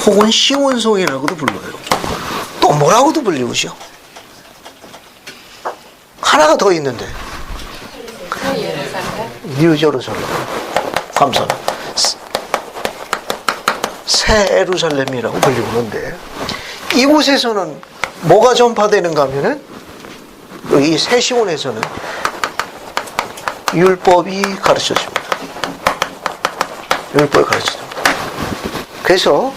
혹은 시온성이라고도 불러요. 또 뭐라고도 불리우죠. 하나가 더 있는데 뉴제루살렘. 감사합니다. 새 예루살렘이라고 불리우는데 이곳에서는 뭐가 전파되는가 하면은 이 새 시온에서는 율법이 가르쳐집니다. 율법이 가르쳐집니다. 그래서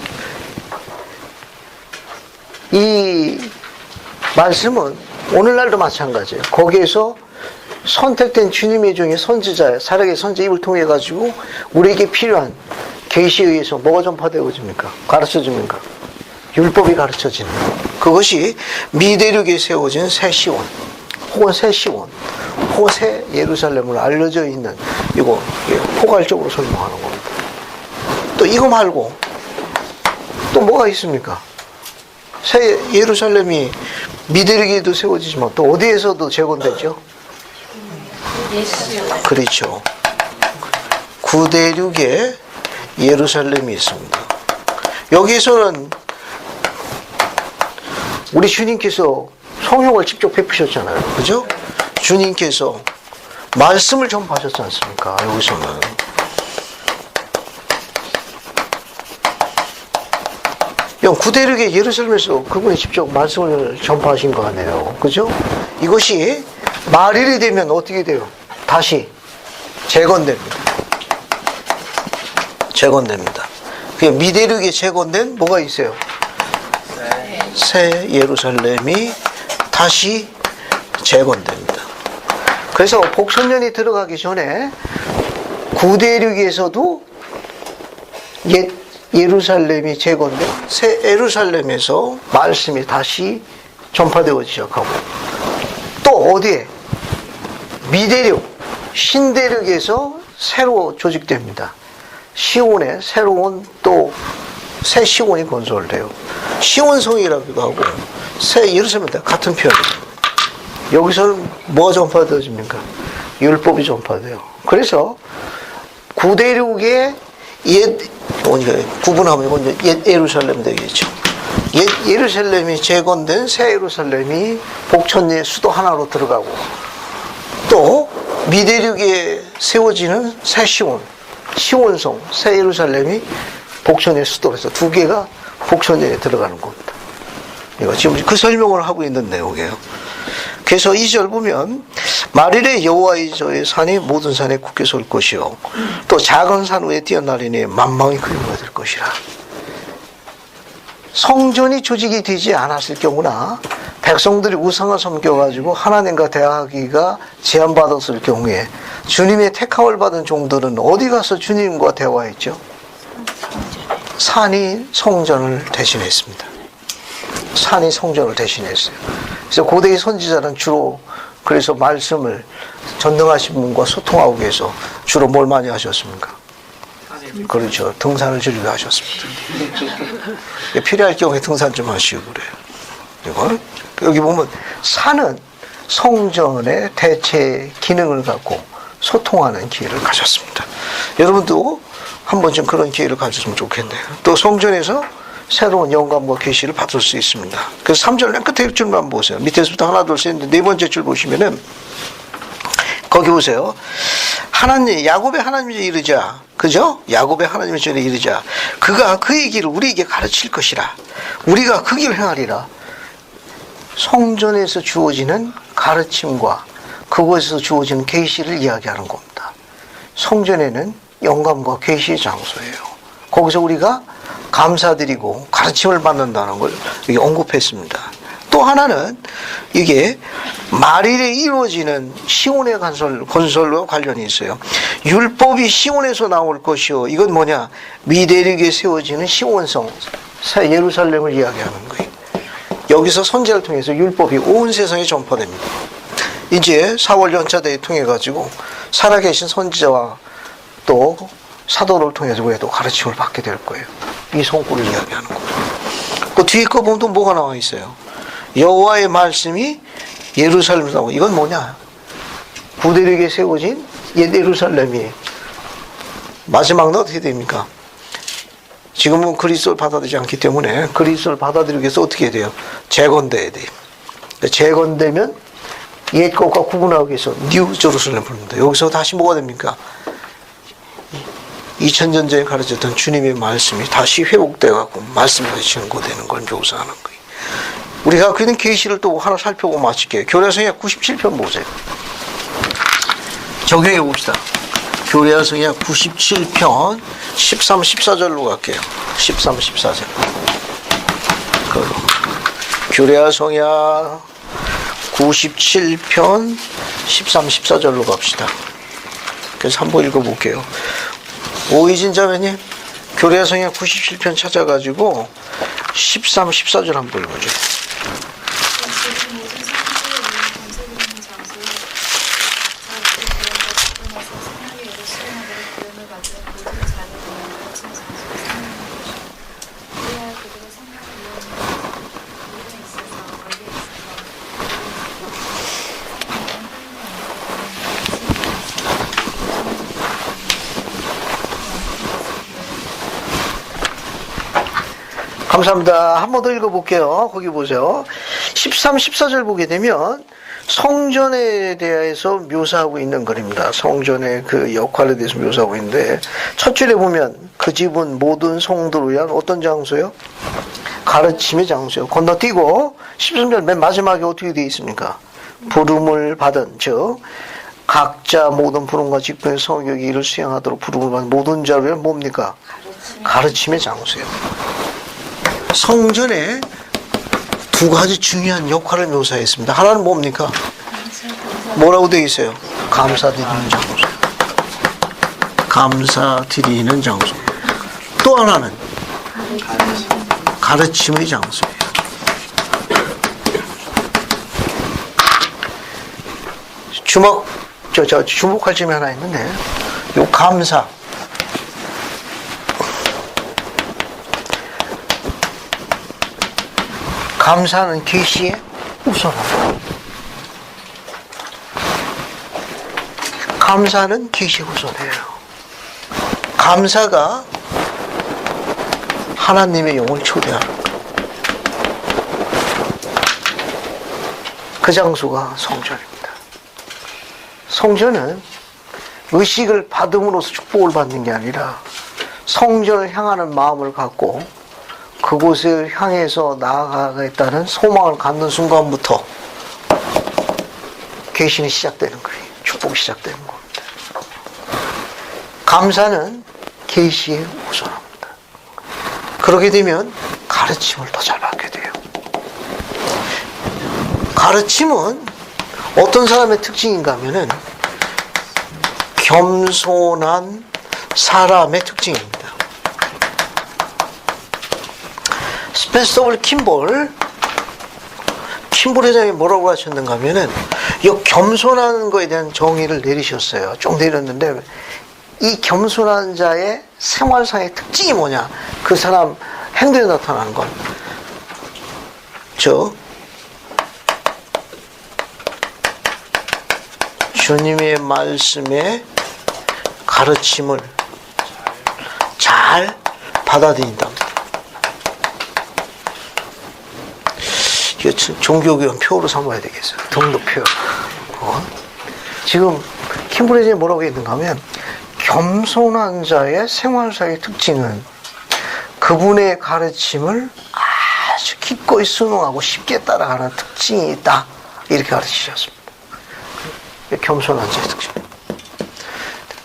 이 말씀은 오늘날도 마찬가지예요. 거기에서 선택된 주님의 종의 선지자, 사역의 선지 입을 통해 가지고 우리에게 필요한 계시에 의해서 뭐가 전파되어집니까? 가르쳐집니까? 율법이 가르쳐지는 그것이 미대륙에 세워진 새 시온 혹은 새 시온 혹은 새 예루살렘으로 알려져 있는 이거 포괄적으로 설명하는 겁니다. 또 이거 말고 또 뭐가 있습니까? 새 예루살렘이 미대륙에도 세워지지만 또 어디에서도 재건되죠? 그렇죠. 구대륙에 예루살렘이 있습니다. 여기에서는 우리 주님께서 성령을 직접 베푸셨잖아요. 그죠? 주님께서 말씀을 전파하셨지 않습니까? 여기서는. 구대륙의 예루살렘에서 그분이 직접 말씀을 전파하신 거 아니에요. 그죠? 이것이 말일이 되면 어떻게 돼요? 다시 재건됩니다. 재건됩니다. 그 미대륙에 재건된 뭐가 있어요? 새 예루살렘이 다시 재건됩니다. 그래서 복천년이 들어가기 전에 구대륙에서도 옛 예루살렘이 재건된 새 예루살렘에서 말씀이 다시 전파되어지기 시작하고, 또 어디에? 미대륙, 신대륙에서 새로 조직됩니다. 시온에 새로운 또 새 시온이 건설돼요. 시온성이라고도 하고 새 예루살렘 같은 표현이에요. 여기서는 뭐가 전파되어집니까? 율법이 전파돼요. 그래서 구대륙의 구분하면 이건 옛 예루살렘 되겠죠. 옛 예루살렘이 재건된 새 예루살렘이 복천리의 수도 하나로 들어가고, 또 미대륙에 세워지는 새 시온성, 새 예루살렘이 복천리의 수도로서 두 개가 복천리에 들어가는 겁니다. 이거 지금 그 설명을 하고 있는 내용이에요. 그래서 2절 보면 말일에 여호와의 저의 산이 모든 산에 굳게 설 것이요 또 작은 산 위에 뛰어나리니 만망이 그림과 될 것이라. 성전이 조직이 되지 않았을 경우나 백성들이 우상을 섬겨가지고 하나님과 대화하기가 제한받았을 경우에 주님의 택함을 받은 종들은 어디 가서 주님과 대화했죠? 산이 성전을 대신했습니다. 산이 성전을 대신했어요. 그래서 고대의 선지자는 주로 그래서 말씀을 전능하신 분과 소통하기 위해서 주로 뭘 많이 하셨습니까? 그렇죠. 등산을 즐겨 하셨습니다. 필요할 경우에 등산 좀 하시고 그래요. 이거 여기 보면 산은 성전의 대체 기능을 갖고 소통하는 기회를 가졌습니다. 여러분도 한 번쯤 그런 기회를 가졌으면 좋겠네요. 또 성전에서 새로운 영감과 계시를 받을 수 있습니다. 그래서 3절 맨 끝에 줄만 보세요. 밑에서부터 하나 둘 셋 네 번째 줄 보시면은 거기 보세요. 하나님, 야곱의 하나님이 이르자, 그죠? 야곱의 하나님의 전에 이르자, 그가 그의 길을 우리에게 가르칠 것이라. 우리가 그 길을 행하리라. 성전에서 주어지는 가르침과 그곳에서 주어지는 계시를 이야기하는 겁니다. 성전에는 영감과 계시의 장소예요. 거기서 우리가 감사드리고 가르침을 받는다는 걸 여기 언급했습니다. 또 하나는 이게 말일에 이루어지는 시온의 건설과 관련이 있어요. 율법이 시온에서 나올 것이요. 이건 뭐냐? 미대륙에 세워지는 시온성, 새 예루살렘을 이야기하는 거예요. 여기서 선지자를 통해서 율법이 온 세상에 전파됩니다. 이제 4월 연차대에 통해 가지고 살아계신 선지자와 또 사도를 통해서 우리가 또 가르침을 받게 될 거예요. 이 성구를 이야기하는 거예요. 그 뒤에 거 보면 또 뭐가 나와 있어요? 여호와의 말씀이 예루살렘에서 나오고, 이건 뭐냐? 구대륙에 세워진 옛 예루살렘이 마지막 날 어떻게 됩니까? 지금은 그리스도를 받아들이지 않기 때문에 그리스도를 받아들이기 위해서 어떻게 해야 돼요? 재건돼야 돼요. 재건되면 옛 것과 구분하기 위해서 뉴 제루살렘을 부릅니다. 여기서 다시 뭐가 됩니까? 2000년 전에 가르쳤던 주님의 말씀이 다시 회복되어갖고 말씀을 하시는 거 되는 걸 묘사하는 거예요. 우리가 그런 계시를 또 하나 살펴보고 마칠게요. 교례성약 97편 보세요. 적용해 봅시다. 교례성약 97편 13, 14절로 갈게요. 13, 14절. 교례성약 97편 13, 14절로 갑시다. 그래서 한번 읽어볼게요. 오이진 자매님, 교례성약 97편 찾아가지고 13, 14절 한번 읽어줘요. 감사합니다. 한 번 더 읽어볼게요. 거기 보세요. 13, 14절 보게 되면 성전에 대해서 묘사하고 있는 글입니다. 성전의 그 역할에 대해서 묘사하고 있는데, 첫 줄에 보면 그 집은 모든 성도를 위한 어떤 장소요? 가르침의 장소요. 건너뛰고 13절 맨 마지막에 어떻게 되어 있습니까? 부름을 받은, 즉 각자 모든 부름과 직분의 성격이 이를 수행하도록 부름을 받는 모든 자를 뭡니까? 가르침의 장소예요. 성전에 두 가지 중요한 역할을 묘사했습니다. 하나는 뭡니까? 뭐라고 되어 있어요? 감사드리는 장소. 감사드리는 장소. 또 하나는 가르침의 장소예요. 주목할 점이 하나 있는데, 요 감사. 감사는 계시의 우선함. 감사는 계시의 우선이에요. 감사가 하나님의 영을 초대하는 것. 그 장소가 성전입니다. 성전은 의식을 받음으로써 축복을 받는 게 아니라 성전을 향하는 마음을 갖고 그곳을 향해서 나아가겠다는 소망을 갖는 순간부터 계신이 시작되는 거예요. 축복이 시작되는 겁니다. 감사는 계시의 우선합니다. 그렇게 되면 가르침을 더 잘 받게 돼요. 가르침은 어떤 사람의 특징인가 하면은 겸손한 사람의 특징입니다. 스펜서 더블 킴볼 회장이 뭐라고 하셨는가 하면은 이 겸손한 거에 대한 정의를 내리셨어요. 쭉 내렸는데 이 겸손한 자의 생활상의 특징이 뭐냐? 그 사람 행동에 나타나는 건 주님의 말씀에 가르침을 잘 받아들인답니다. 이거 종교교원 표로 삼아야 되겠어요. 등록표. 지금 킴브리지에 뭐라고 했는가 하면 겸손한 자의 생활사의 특징은 그분의 가르침을 아주 기꺼이 순응하고 쉽게 따라가는 특징이 있다. 이렇게 가르치셨습니다. 겸손한 자의 특징.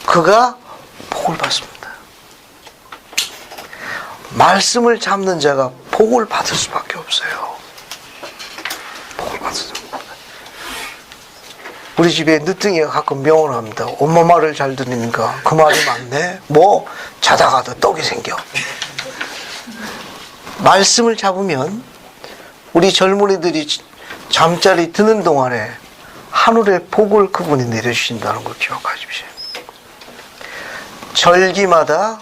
그가 복을 받습니다. 말씀을 잡는 자가 복을 받을 수밖에 없어요. 복을 받습니다. 우리 집에 늦둥이가 가끔 명언을 합니다. 엄마 말을 잘 들으니까 그 말이 맞네. 뭐 자다가도 떡이 생겨. 말씀을 잡으면 우리 젊은이들이 잠자리 드는 동안에 하늘의 복을 그분이 내려주신다는 걸 기억하십시오. 절기마다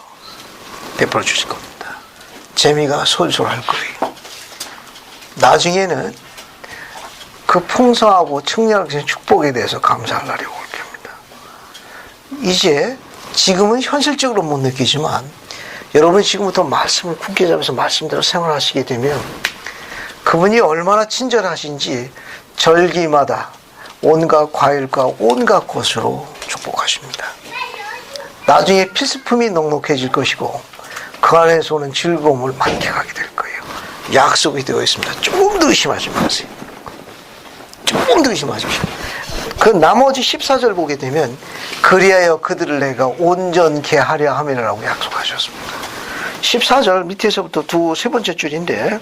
베풀어 주실 겁니다. 재미가 솔솔할 거예요. 나중에는 그 풍성하고 청량하신 축복에 대해서 감사할 날이 올 겁니다. 이제 지금은 현실적으로 못 느끼지만 여러분 지금부터 말씀을 굳게 잡아서 말씀대로 생활하시게 되면 그분이 얼마나 친절하신지 절기마다 온갖 과일과 온갖 것으로 축복하십니다. 나중에 필수품이 넉넉해질 것이고 그 안에서 오는 즐거움을 만끽하게 될 거예요. 약속이 되어 있습니다. 조금 더 의심하지 마세요. 조금 더 의심하십시오. 그 나머지 14절 보게 되면 그리하여 그들을 내가 온전케 하려 함이라고 약속하셨습니다. 14절 밑에서부터 세 번째 줄인데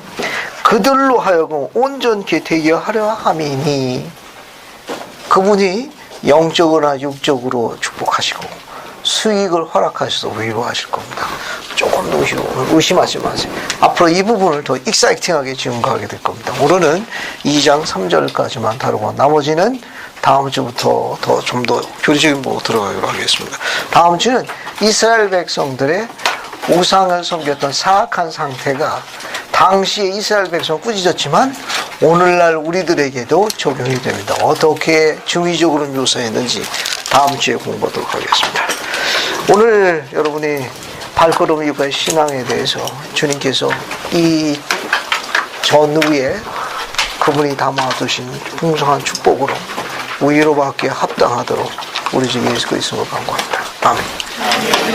그들로 하여금 온전케 되게 하려 함이니 그분이 영적으로나 육적으로 축복하시고 수익을 허락하셔서 위로하실 겁니다. 조금 더 의심하지 마세요. 앞으로 이 부분을 더 익사이팅하게 증거하게 될 겁니다. 오늘은 2장 3절까지만 다루고 나머지는 다음 주부터 좀 더 교리적인 부분으로 들어가기로 하겠습니다. 다음 주는 이스라엘 백성들의 우상을 섬겼던 사악한 상태가 당시에 이스라엘 백성은 꾸짖었지만 오늘날 우리들에게도 적용이 됩니다. 어떻게 중의적으로 묘사했는지 다음 주에 공부하도록 하겠습니다. 오늘 여러분이 발걸음 이후의 신앙에 대해서 주님께서 이 전후에 그분이 담아두신 풍성한 축복으로 위로받기에 합당하도록 우리 주 예수 그리스도를 간구합니다. 아멘.